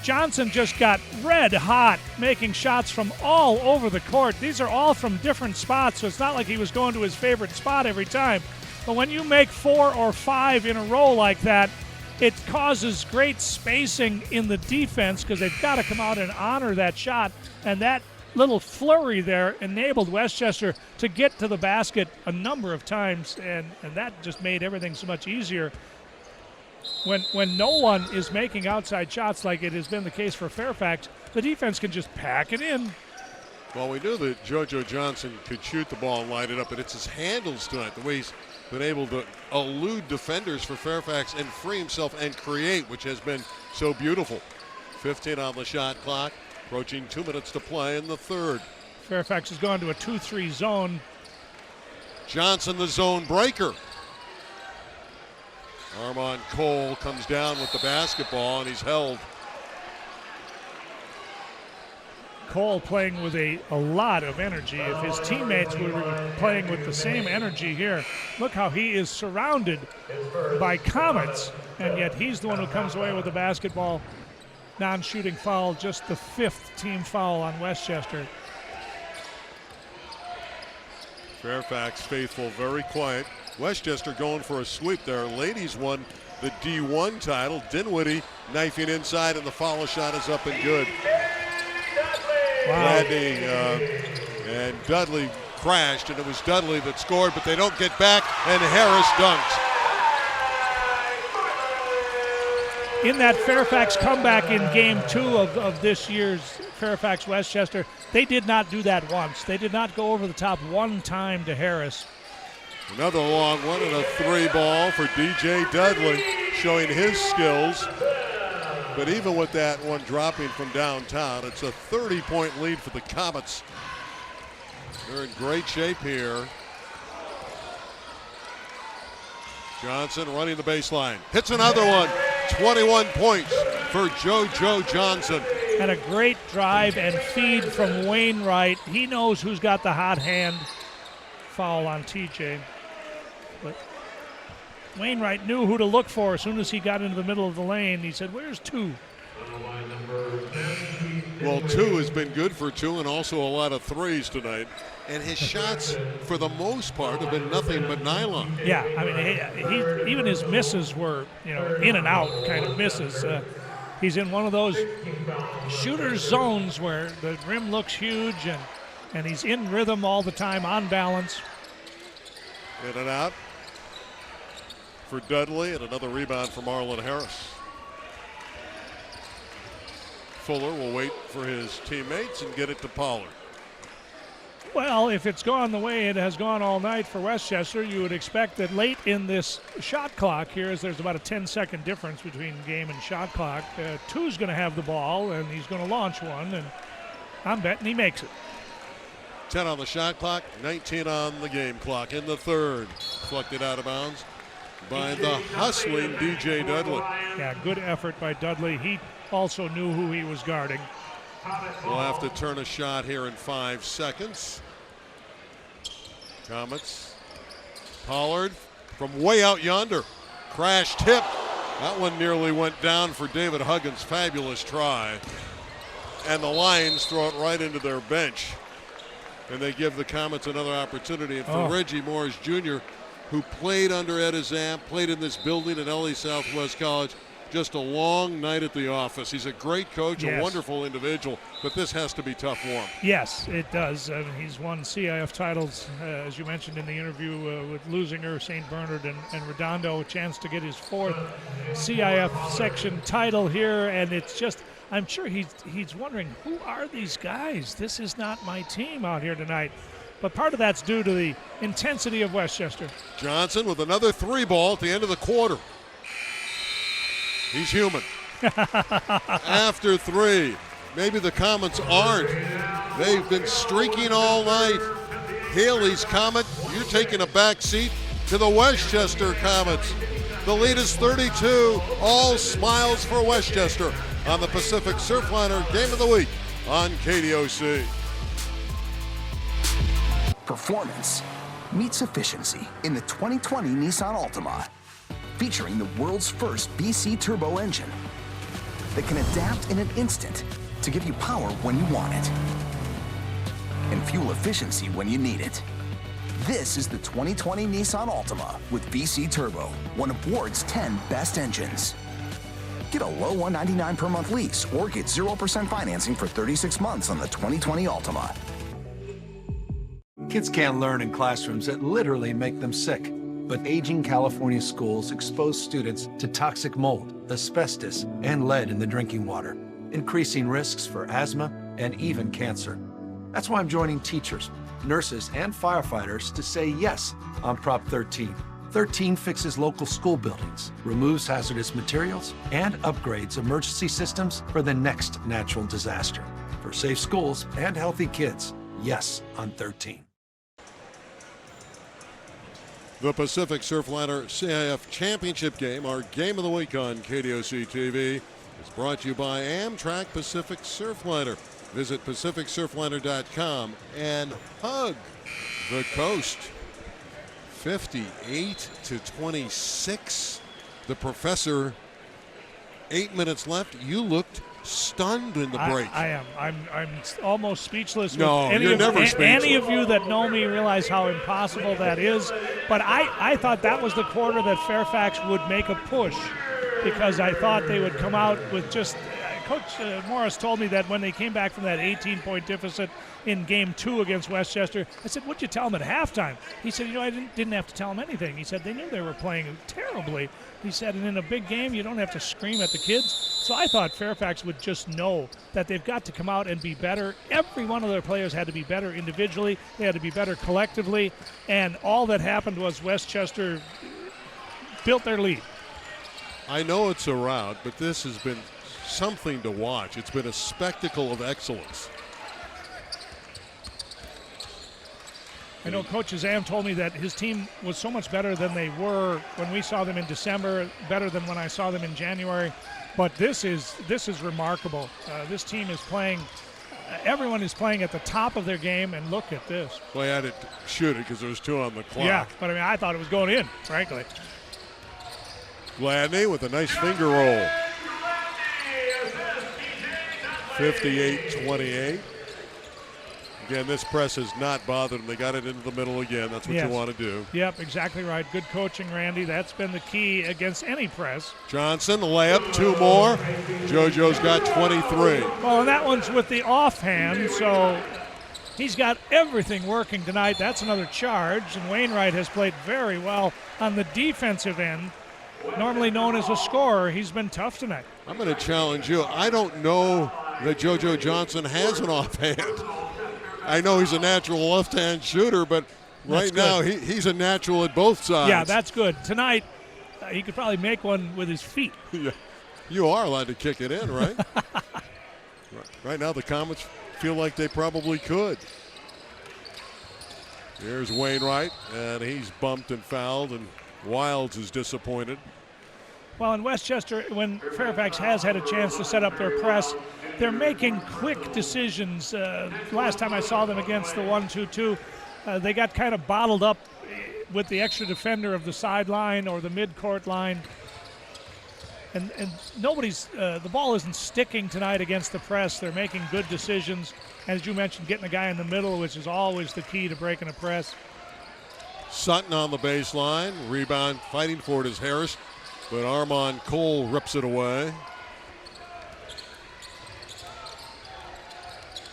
Speaker 2: Johnson just got red hot, making shots from all over the court. These are all from different spots, so it's not like he was going to his favorite spot every time. But when you make 4 or 5 in a row like that, it causes great spacing in the defense because they've got to come out and honor that shot. And that little flurry there enabled Westchester to get to the basket a number of times, and that just made everything so much easier. When no one is making outside shots like it has been the case for Fairfax, the defense can just pack it in.
Speaker 1: Well, we knew that JoJo Johnson could shoot the ball and light it up, but it's his handles tonight, the way he's been able to elude defenders for Fairfax and free himself and create, which has been so beautiful. 15 on the shot clock, approaching 2 minutes to play in the third.
Speaker 2: Fairfax has gone to a 2-3 zone
Speaker 1: Johnson, the zone breaker. Armand Cole comes down with the basketball, and he's held.
Speaker 2: Cole playing with a lot of energy. If his teammates were playing with the same energy here, look how he is surrounded by Comets, and yet he's the one who comes away with the basketball. Non-shooting foul, just the 5th team foul on Westchester.
Speaker 1: Fairfax faithful, very quiet. Westchester going for a sweep there. Ladies won the D1 title. Dinwiddie knifing inside, and the follow shot is up and good.
Speaker 2: Wow.
Speaker 1: Gladney and Dudley crashed, and it was Dudley that scored, but they don't get back, and Harris dunks.
Speaker 2: In that Fairfax comeback in Game 2 of this year's Fairfax-Westchester, they did not do that once. They did not go over the top one time to Harris.
Speaker 1: Another long one and a 3 ball for DJ Dudley, showing his skills. But even with that one dropping from downtown, it's a 30-point lead for the Comets. They're in great shape here. Johnson running the baseline. Hits another one. 21 points for JoJo Johnson.
Speaker 2: And a great drive and feed from Wainwright. He knows who's got the hot hand. Foul on TJ. But Wainwright knew who to look for as soon as he got into the middle of the lane. He said, "Where's 2?"
Speaker 1: Well, 2 has been good for 2, and also a lot of 3s tonight. And his shots, for the most part, have been nothing but nylon.
Speaker 2: Yeah, I mean, he even his misses were, in and out kind of misses. He's in one of those shooter zones where the rim looks huge, and he's in rhythm all the time, on balance.
Speaker 1: In and out for Dudley, and another rebound for Marlon Harris. Fuller will wait for his teammates and get it to Pollard.
Speaker 2: Well, if it's gone the way it has gone all night for Westchester, you would expect that late in this shot clock here, as there's about a 10-second difference between game and shot clock, 2's going to have the ball, and he's going to launch one, and I'm betting he makes it.
Speaker 1: 10 on the shot clock, 19 on the game clock. In the third, deflected out of bounds by the hustling DJ Dudley.
Speaker 2: Yeah, good effort by Dudley. He also knew who he was guarding.
Speaker 1: We'll have to turn a shot here in 5 seconds. Comets. Pollard from way out yonder. Crash tip. That one nearly went down for David Huggins. Fabulous try. And the Lions throw it right into their bench. And they give the Comets another opportunity. And for Reggie Morris Jr., who played under Ed Azam, played in this building at LA Southwest College, just a long night at the office. He's a great coach, a wonderful individual, but this has to be tough for him.
Speaker 2: Yes, it does. He's won CIF titles, as you mentioned in the interview, with Lusinger, St. Bernard, and Redondo. A chance to get his 4th CIF section title here, and it's just, I'm sure he's wondering, who are these guys? This is not my team out here tonight. But part of that's due to the intensity of Westchester.
Speaker 1: Johnson with another 3 ball at the end of the quarter. He's human. After 3. Maybe the Comets aren't. They've been streaking all night. Haley's Comet, you're taking a back seat to the Westchester Comets. The lead is 32. All smiles for Westchester on the Pacific Surfliner Game of the Week on KDOC.
Speaker 12: Performance meets efficiency in the 2020 Nissan Altima, featuring the world's first BC turbo engine that can adapt in an instant to give you power when you want it and fuel efficiency when you need it. This is the 2020 Nissan Altima with BC Turbo, one of Ward's 10 best engines. Get a low $199 per month lease or get 0% financing for 36 months on the 2020 Altima.
Speaker 5: Kids can't learn in classrooms that literally make them sick. But aging California schools expose students to toxic mold, asbestos, and lead in the drinking water, increasing risks for asthma and even cancer. That's why I'm joining teachers, nurses, and firefighters to say yes on Prop 13. 13 fixes local school buildings, removes hazardous materials, and upgrades emergency systems for the next natural disaster. For safe schools and healthy kids, yes on 13.
Speaker 1: The Pacific Surfliner CIF Championship game, our game of the week on KDOC TV, is brought to you by Amtrak Pacific Surfliner. Visit PacificSurfliner.com and hug the coast. 58-26. The Professor, 8 minutes left. You looked stunned in the break.
Speaker 2: I am. I'm almost speechless.
Speaker 1: No, you're never speechless.
Speaker 2: Any of you that know me realize how impossible that is. But I thought that was the quarter that Fairfax would make a push, because I thought they would come out with just Coach Morris told me that when they came back from that 18-point deficit in Game 2 against Westchester, I said, what'd you tell them at halftime? He said, I didn't have to tell them anything. He said, they knew they were playing terribly. He said, and in a big game, you don't have to scream at the kids. So I thought Fairfax would just know that they've got to come out and be better. Every one of their players had to be better individually. They had to be better collectively. And all that happened was Westchester built their lead.
Speaker 1: I know it's a rout, but this has been something to watch. It's been a spectacle of excellence.
Speaker 2: I know Coach Azam told me that his team was so much better than they were when we saw them in December, better than when I saw them in January. But this is remarkable. This team is playing. Everyone is playing at the top of their game, and look at this.
Speaker 1: Well, I had to shoot it because there was 2 on the clock.
Speaker 2: Yeah, but I mean, I thought it was going in, frankly.
Speaker 1: Gladney with a nice finger roll. 58-28. Again, this press has not bothered them. They got it into the middle again. That's what you want to do.
Speaker 2: Yep, exactly right. Good coaching, Randy. That's been the key against any press.
Speaker 1: Johnson, the layup, 2 more. JoJo's got 23.
Speaker 2: Well, and that one's with the offhand, so he's got everything working tonight. That's another charge, and Wainwright has played very well on the defensive end. Normally known as a scorer, he's been tough tonight.
Speaker 1: I'm going to challenge you. I don't know that JoJo Johnson has an offhand. I know he's a natural left-hand shooter, but right now he's a natural at both sides.
Speaker 2: Yeah, that's good. Tonight, he could probably make one with his feet.
Speaker 1: Yeah. You are allowed to kick it in, right? Right now the Comets feel like they probably could. Here's Wainwright, and he's bumped and fouled, and Wilds is disappointed.
Speaker 2: Well, in Westchester, when Fairfax has had a chance to set up their press, they're making quick decisions. Last time I saw them against the 1-2-2, they got kind of bottled up with the extra defender of the sideline or the midcourt line. And nobody's the ball isn't sticking tonight against the press. They're making good decisions. As you mentioned, getting a guy in the middle, which is always the key to breaking a press.
Speaker 1: Sutton on the baseline. Rebound, fighting for it is Harris, but Armand Cole rips it away.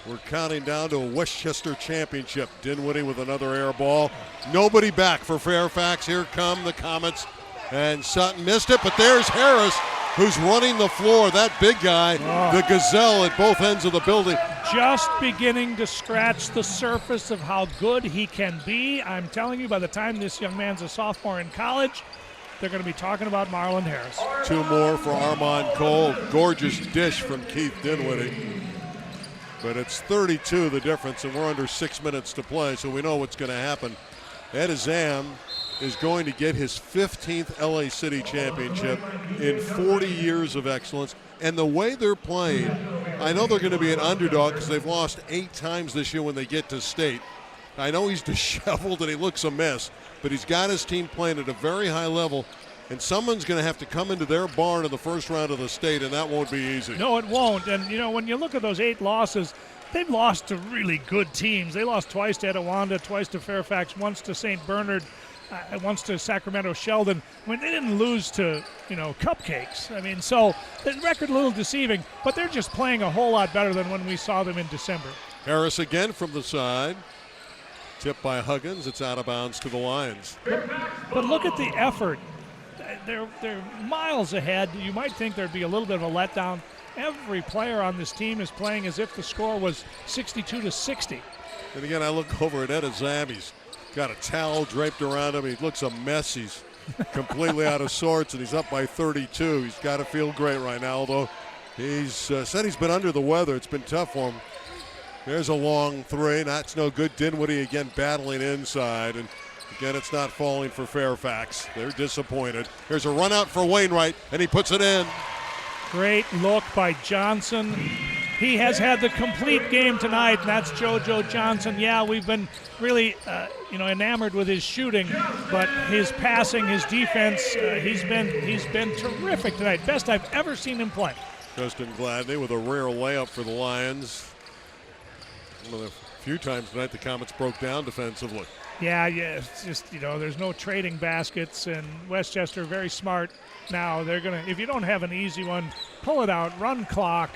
Speaker 1: We're counting down to a Westchester championship. Dinwiddie with another air ball. Nobody back for Fairfax. Here come the Comets. And Sutton missed it, but there's Harris, who's running the floor. That big guy, the gazelle at both ends of the building.
Speaker 2: Just beginning to scratch the surface of how good he can be. I'm telling you, by the time this young man's a sophomore in college, they're going to be talking about Marlon Harris.
Speaker 1: 2 more for Armand Cole. Gorgeous dish from Keith Dinwiddie. But it's 32 the difference, and we're under 6 minutes to play, so we know what's going to happen. Ed Azam is going to get his 15th LA City championship in 40 years of excellence. And the way they're playing, I know they're going to be an underdog because they've lost 8 times this year when they get to state. I know he's disheveled and he looks a mess, but he's got his team playing at a very high level. And someone's going to have to come into their barn in the first round of the state, and that won't be easy.
Speaker 2: No, it won't. And, when you look at those 8 losses, they've lost to really good teams. They lost twice to Etiwanda, twice to Fairfax, once to St. Bernard, once to Sacramento Sheldon. They didn't lose to, cupcakes. So the record a little deceiving, but they're just playing a whole lot better than when we saw them in December.
Speaker 1: Harris again from the side. Tipped by Huggins. It's out of bounds to the Lions.
Speaker 2: But look at the effort. They're miles ahead. You might think there'd be a little bit of a letdown. Every player on this team is playing as if the score was 62-60.
Speaker 1: And again, I look over at Ed Azam. He's got a towel draped around him. He looks a mess. He's completely out of sorts, and he's up by 32. He's got to feel great right now, although he's said he's been under the weather. It's been tough for him. There's a long 3. That's no good. Dinwiddie again battling inside. And Again, it's not falling for Fairfax. They're disappointed. Here's a run out for Wainwright, and he puts it in.
Speaker 2: Great look by Johnson. He has had the complete game tonight, and that's JoJo Johnson. Yeah, we've been really, enamored with his shooting, but his passing, his defense, he's been terrific tonight. Best I've ever seen him play.
Speaker 1: Justin Gladney with a rare layup for the Lions. One of the few times tonight the Comets broke down defensively.
Speaker 2: Yeah, it's just, there's no trading baskets, and Westchester very smart now. They're going to, if you don't have an easy one, pull it out, run clock.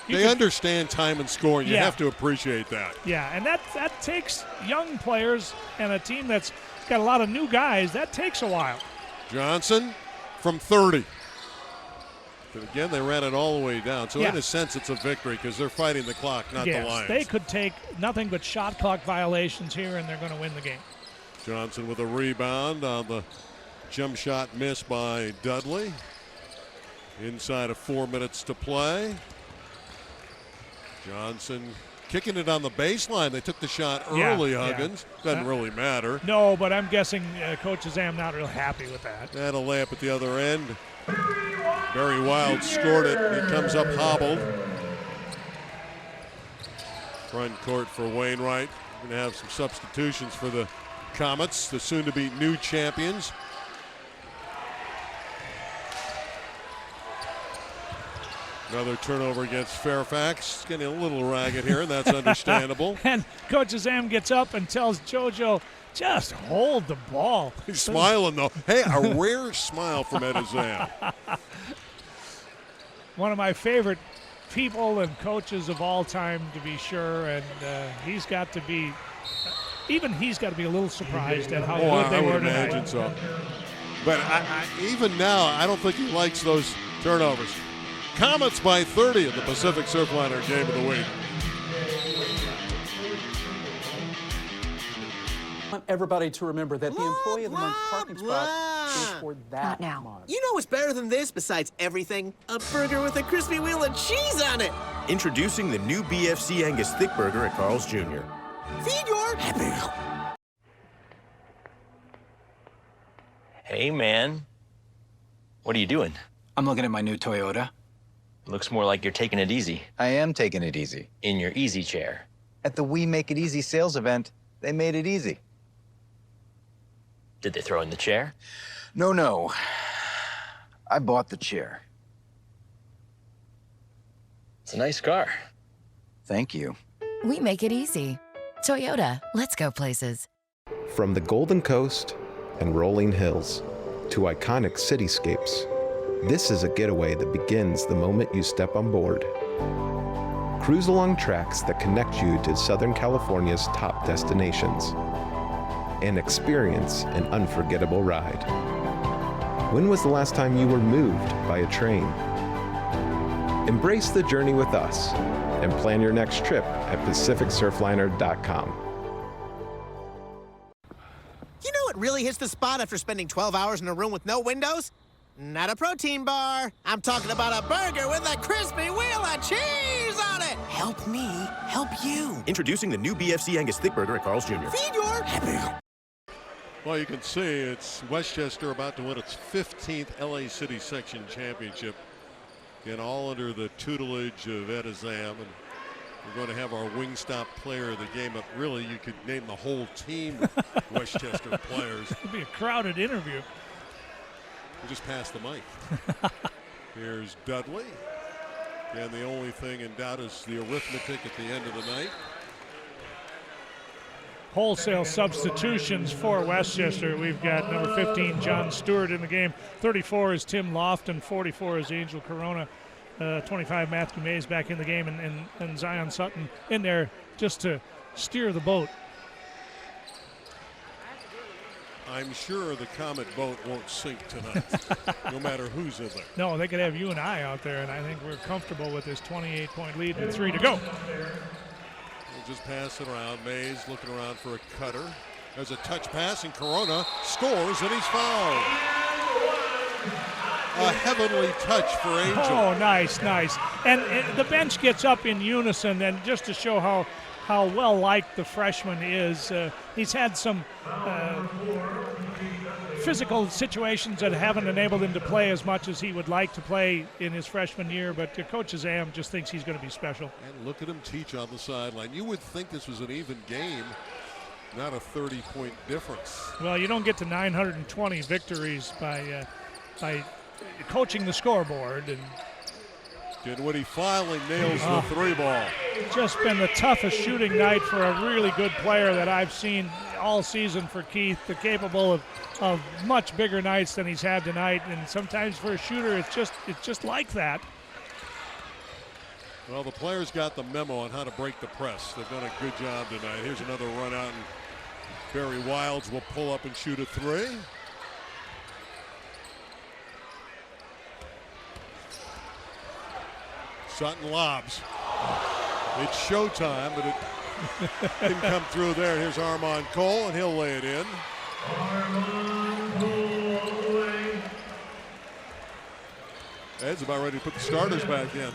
Speaker 1: They understand time and scoring. You have to appreciate that.
Speaker 2: Yeah, and that takes young players and a team that's got a lot of new guys. That takes a while.
Speaker 1: Johnson from 30. But again, they ran it all the way down. So in a sense, it's a victory because they're fighting the clock, not the Lions.
Speaker 2: They could take nothing but shot clock violations here, and they're going to win the game.
Speaker 1: Johnson with a rebound on the jump shot miss by Dudley. Inside of 4 minutes to play. Johnson kicking it on the baseline. They took the shot early, Huggins. Doesn't really matter.
Speaker 2: No, but I'm guessing Coach Azam not real happy with that.
Speaker 1: And a layup at the other end. Very Wild scored it. He comes up hobbled. Front court for Wainwright. We're going to have some substitutions for the Comets, the soon-to-be new champions. Another turnover against Fairfax. It's getting a little ragged here, and that's understandable.
Speaker 2: And Coach Azam gets up and tells JoJo, just hold the ball.
Speaker 1: He's smiling, though. Hey, a rare smile from Ed Azam.
Speaker 2: One of my favorite people and coaches of all time, to be sure, and he's got to be a little surprised at how good they were tonight.
Speaker 1: I would imagine so. But even now, I don't think he likes those turnovers. Comets by 30 in the Pacific Surfliner Game of the Week.
Speaker 4: I want everybody to remember that the employee of the month parking spot is for that month.
Speaker 6: You know what's better than this besides everything? A burger with a crispy wheel of cheese on it.
Speaker 15: Introducing the new BFC Angus Thick Burger at Carl's Jr.
Speaker 6: Feed your happy.
Speaker 16: Hey, man. What are you doing?
Speaker 19: I'm looking at my new Toyota.
Speaker 16: Looks more like you're taking it easy.
Speaker 19: I am taking it easy.
Speaker 16: In your easy chair.
Speaker 19: At the We Make It Easy sales event, they made it easy.
Speaker 16: Did they throw in the chair?
Speaker 19: No. I bought the chair.
Speaker 16: It's a nice car.
Speaker 19: Thank you.
Speaker 8: We make it easy. Toyota, let's go places.
Speaker 3: From the Golden Coast and rolling hills to iconic cityscapes, this is a getaway that begins the moment you step on board. Cruise along tracks that connect you to Southern California's top destinations and experience an unforgettable ride. When was the last time you were moved by a train? Embrace the journey with us and plan your next trip at PacificSurfliner.com.
Speaker 6: You know what really hits the spot after spending 12 hours in a room with no windows? Not a protein bar. I'm talking about a burger with a crispy wheel of cheese on it. Help me help you.
Speaker 15: Introducing the new BFC Angus Thick Burger at Carl's Jr.
Speaker 6: Feed your happy.
Speaker 1: Well, you can see it's Westchester about to win its 15th LA City Section Championship. Again, all under the tutelage of Ed Azam. And we're going to have our Wingstop player of the game. But really, you could name the whole team of Westchester players.
Speaker 2: It'll be a crowded interview.
Speaker 1: We just passed the mic. Here's Dudley. And the only thing in doubt is the arithmetic at the end of the night.
Speaker 2: Wholesale substitutions for Westchester. We've got number 15, John Stewart, in the game. 34 is Tim Lofton. 44 is Angel Corona. 25, Matthew Mays back in the game. And Zion Sutton in there just to steer the boat.
Speaker 1: I'm sure the Comet boat won't sink tonight, no matter who's in there.
Speaker 2: No, they could have you and I out there, and I think we're comfortable with this 28-point lead with 3 to go.
Speaker 1: We'll just pass it around. Mays looking around for a cutter. There's a touch pass, and Corona scores, and he's fouled. A heavenly touch for Angel.
Speaker 2: Oh, nice. And the bench gets up in unison, and just to show how how well-liked the freshman is. He's had some physical situations that haven't enabled him to play as much as he would like to play in his freshman year, but Coach Azam just thinks he's going to be special.
Speaker 1: And look at him teach on the sideline. You would think this was an even game, not a 30-point difference.
Speaker 2: Well, you don't get to 920 victories by coaching the scoreboard. And
Speaker 1: Dinwiddie finally nails the three ball.
Speaker 2: Just been the toughest shooting night for a really good player that I've seen all season for Keith. They're capable of much bigger nights than he's had tonight, and sometimes for a shooter, it's just like that.
Speaker 1: Well, the players got the memo on how to break the press. They've done a good job tonight. Here's another run out, and Barry Wilds will pull up and shoot a three. Sutton lobs. It's showtime, but it didn't come through there. Here's Armand Cole, and he'll lay it in. Ed's about ready to put the starters back in.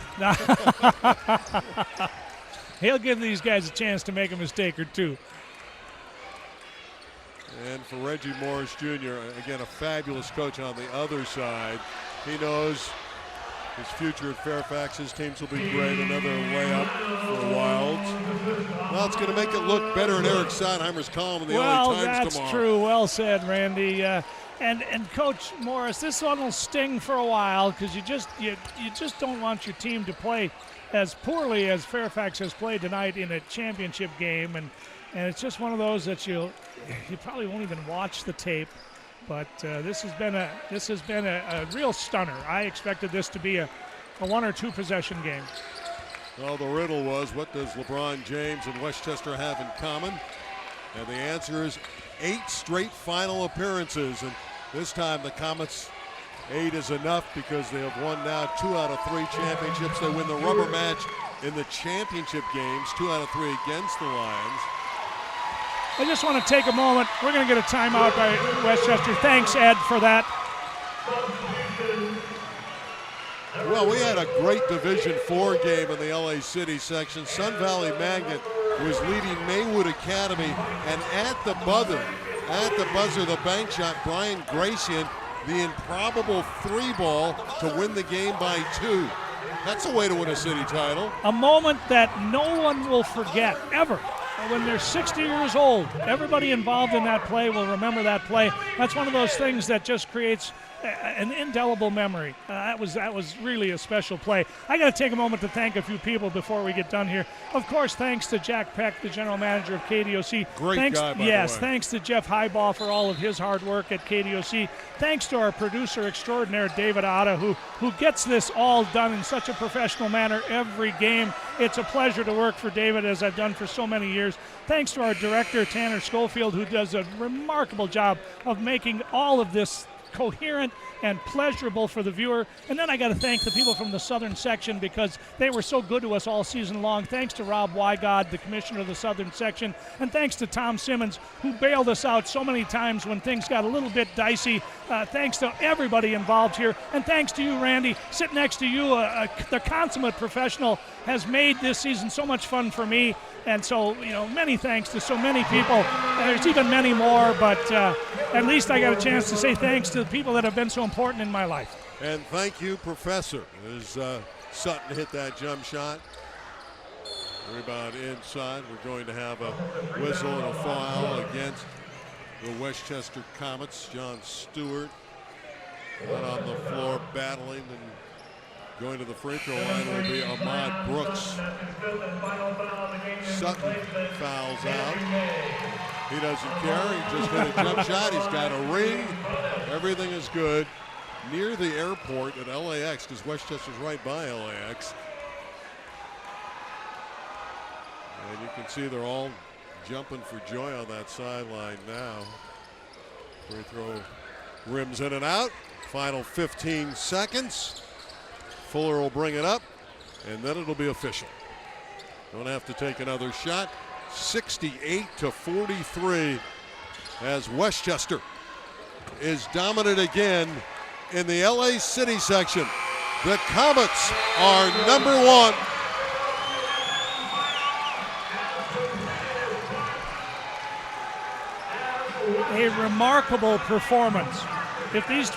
Speaker 2: He'll give these guys a chance to make a mistake or two.
Speaker 1: And for Reggie Morris Jr., again, a fabulous coach on the other side. He knows his future at Fairfax, his teams will be great. Another layup for Wilds. Well, it's going to make it look better in Eric Sondheimer's column in the LA Times tomorrow. Well,
Speaker 2: that's true. Well said, Randy. And Coach Morris, this one will sting for a while because you just don't want your team to play as poorly as Fairfax has played tonight in a championship game, and it's just one of those that you probably won't even watch the tape. But this has been a real stunner. I expected this to be a 1 or 2 possession game.
Speaker 1: Well, the riddle was, what does LeBron James and Westchester have in common? And the answer is 8 straight final appearances. And this time the Comets, 8 is enough because they have won now 2 out of 3 championships. They win the rubber match in the championship games, 2 out of 3 against the Lions.
Speaker 2: I just want to take a moment. We're going to get a timeout by Westchester. Thanks, Ed, for that.
Speaker 1: Well, we had a great Division IV game in the LA City section. Sun Valley Magnet was leading Maywood Academy, and at the buzzer, the bank shot, Brian Gracian, the improbable 3-ball to win the game by 2. That's a way to win a city title.
Speaker 2: A moment that no one will forget, ever. When they're 60 years old, everybody involved in that play will remember that play. That's one of those things that just creates an indelible memory. That was really a special play. I got to take a moment to thank a few people before we get done here. Of course, thanks to Jack Peck, the general manager of KDOC.
Speaker 1: Great guy, by the way.
Speaker 2: Thanks to Jeff Highball for all of his hard work at KDOC. Thanks to our producer extraordinaire, David Otta, who gets this all done in such a professional manner every game. It's a pleasure to work for David, as I've done for so many years. Thanks to our director, Tanner Schofield, who does a remarkable job of making all of this coherent and pleasurable for the viewer. And then I got to thank the people from the Southern section because they were so good to us all season long. Thanks to Rob Wygod, the commissioner of the Southern section, and thanks to Tom Simmons, who bailed us out so many times when things got a little bit dicey. Thanks to everybody involved here, and thanks to you, Randy. Sitting next to you, the consummate professional, has made this season so much fun for me. And so, many thanks to so many people. There's even many more, but at least I got a chance to say thanks to the people that have been so important in my life.
Speaker 1: And thank you, Professor, as Sutton hit that jump shot. Rebound inside. We're going to have a whistle and a foul against the Westchester Comets. John Stewart out on the floor battling, and going to the free throw line will be Ahmad Brooks. Sutton fouls out. He doesn't care. He just hit a jump shot. He's got a ring. Everything is good. Near the airport at LAX, because Westchester's right by LAX. And you can see they're all jumping for joy on that sideline now. Free throw rims in and out. Final 15 seconds. Fuller will bring it up, and then it'll be official. Don't have to take another shot. 68-43 as Westchester is dominant again in the LA City section. The Comets are #1.
Speaker 2: a remarkable performance. If these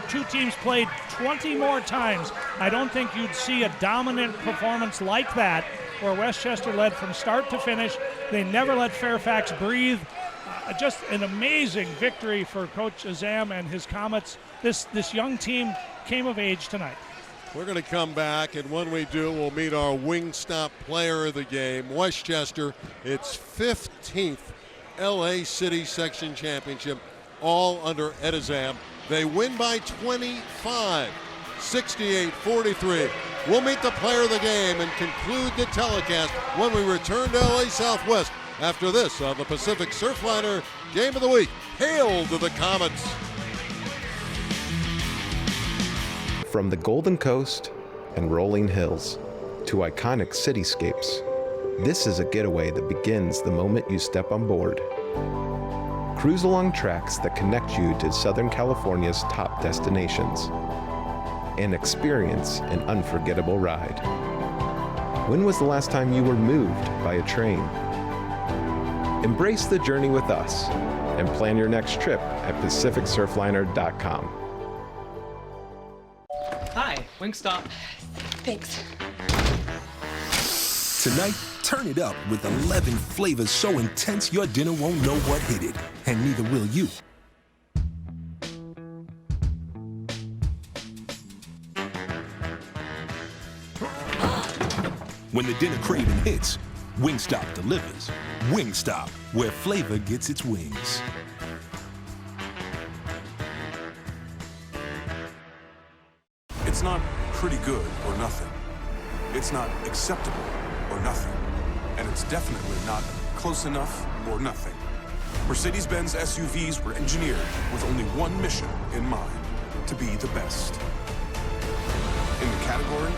Speaker 2: two teams played 20 more times, I don't think you'd see a dominant performance like that, where Westchester led from start to finish. They never let Fairfax breathe. Just an amazing victory for Coach Azam and his Comets. This young team came of age tonight.
Speaker 1: We're going to come back, and when we do, we'll meet our Wingstop player of the game, Westchester. Its 15th LA City Section Championship, all under Ed Azam. They win by 25, 68-43. We'll meet the player of the game and conclude the telecast when we return to LA Southwest after this on the Pacific Surfliner Game of the Week. Hail to the Comets!
Speaker 3: From the Golden Coast and rolling hills to iconic cityscapes, this is a getaway that begins the moment you step on board. Cruise along tracks that connect you to Southern California's top destinations and experience an unforgettable ride. When was the last time you were moved by a train? Embrace the journey with us and plan your next trip at PacificSurfliner.com.
Speaker 9: Hi, Wingstop.
Speaker 24: Thanks.
Speaker 10: Tonight, turn it up with 11 flavors so intense your dinner won't know what hit it, and neither will you. When the dinner craving hits, Wingstop delivers. Wingstop, where flavor gets its wings.
Speaker 14: It's not pretty good or nothing. It's not acceptable or nothing. And it's definitely not close enough or nothing. Mercedes-Benz SUVs were engineered with only one mission in mind: to be the best. In the category,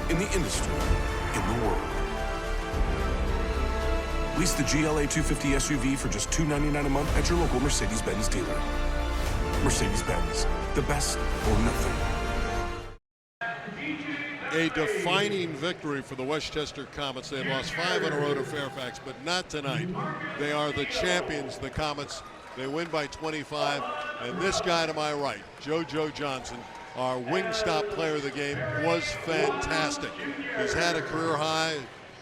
Speaker 14: in the industry, in the world. Lease the GLA 250 SUV for just $299 a month at your local Mercedes-Benz dealer. Mercedes-Benz, the best or nothing.
Speaker 1: A defining victory for the Westchester Comets. They had lost 5 in a row to Fairfax, but not tonight. They are the champions, the Comets. They win by 25, and this guy to my right, JoJo Johnson, our Wingstop player of the game, was fantastic. He's had a career high,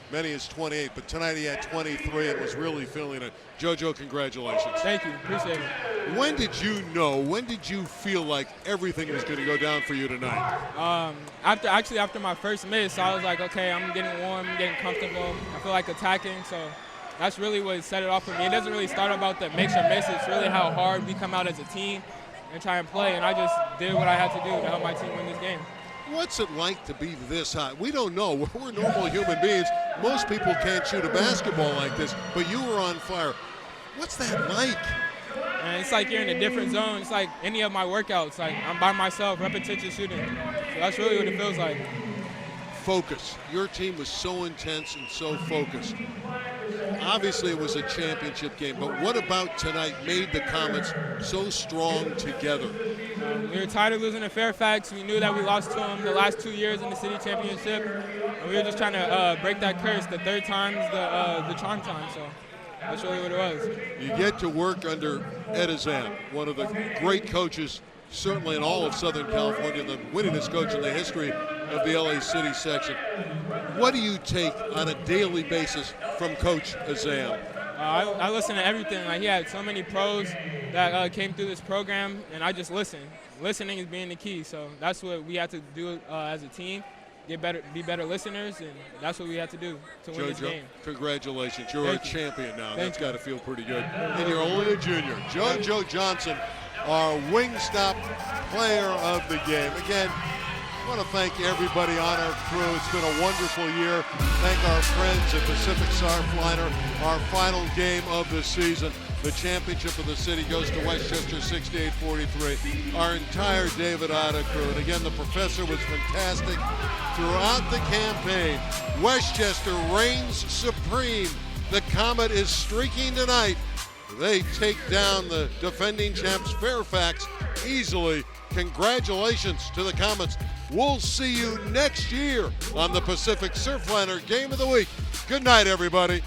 Speaker 1: many as 28, but tonight he had 23 and was really feeling it. JoJo, congratulations.
Speaker 9: Thank you, appreciate it.
Speaker 1: When did you know, when did you feel like everything was going to go down for you tonight?
Speaker 9: After my first miss, I was like, okay, I'm getting warm, I'm getting comfortable. I feel like attacking, so that's really what set it off for me. It doesn't really start about the makes or miss. It's really how hard we come out as a team and try and play, and I just did what I had to do to help my team win this game.
Speaker 1: What's it like to be this high? We don't know. We're normal human beings. Most people can't shoot a basketball like this, but you were on fire. What's that like?
Speaker 9: And it's like you're in a different zone. It's like any of my workouts. Like I'm by myself, repetition shooting. So that's really what it feels like.
Speaker 1: Focus. Your team was so intense and so focused. Obviously, it was a championship game, but what about tonight made the Comets so strong together?
Speaker 9: We were tired of losing to Fairfax. We knew that we lost to them the last 2 years in the city championship. And we were just trying to break that curse. The third time's the charm time, so that's really what it was.
Speaker 1: You get to work under Ed Azam, one of the great coaches, certainly in all of Southern California, the winningest coach in the history of the LA City section. What do you take on a daily basis from Coach Azam?
Speaker 9: I listen to everything. Like, he had so many pros that came through this program, and I just listen. Listening is being the key, so that's what we have to do as a team. Be better listeners, and that's what we have to do to win this game.
Speaker 1: Congratulations. You're a champion now. That's got to feel pretty good. And you're only a junior. JoJo Johnson, our Wingstop player of the game. Again, I want to thank everybody on our crew. It's been a wonderful year. Thank our friends at Pacific Surfliner. Our final game of the season. The championship of the city goes to Westchester 68-43. Our entire David Otta crew. And again, the professor was fantastic throughout the campaign. Westchester reigns supreme. The Comet is streaking tonight. They take down the defending champs Fairfax easily. Congratulations to the Comets. We'll see you next year on the Pacific Surfliner Game of the Week. Good night, everybody.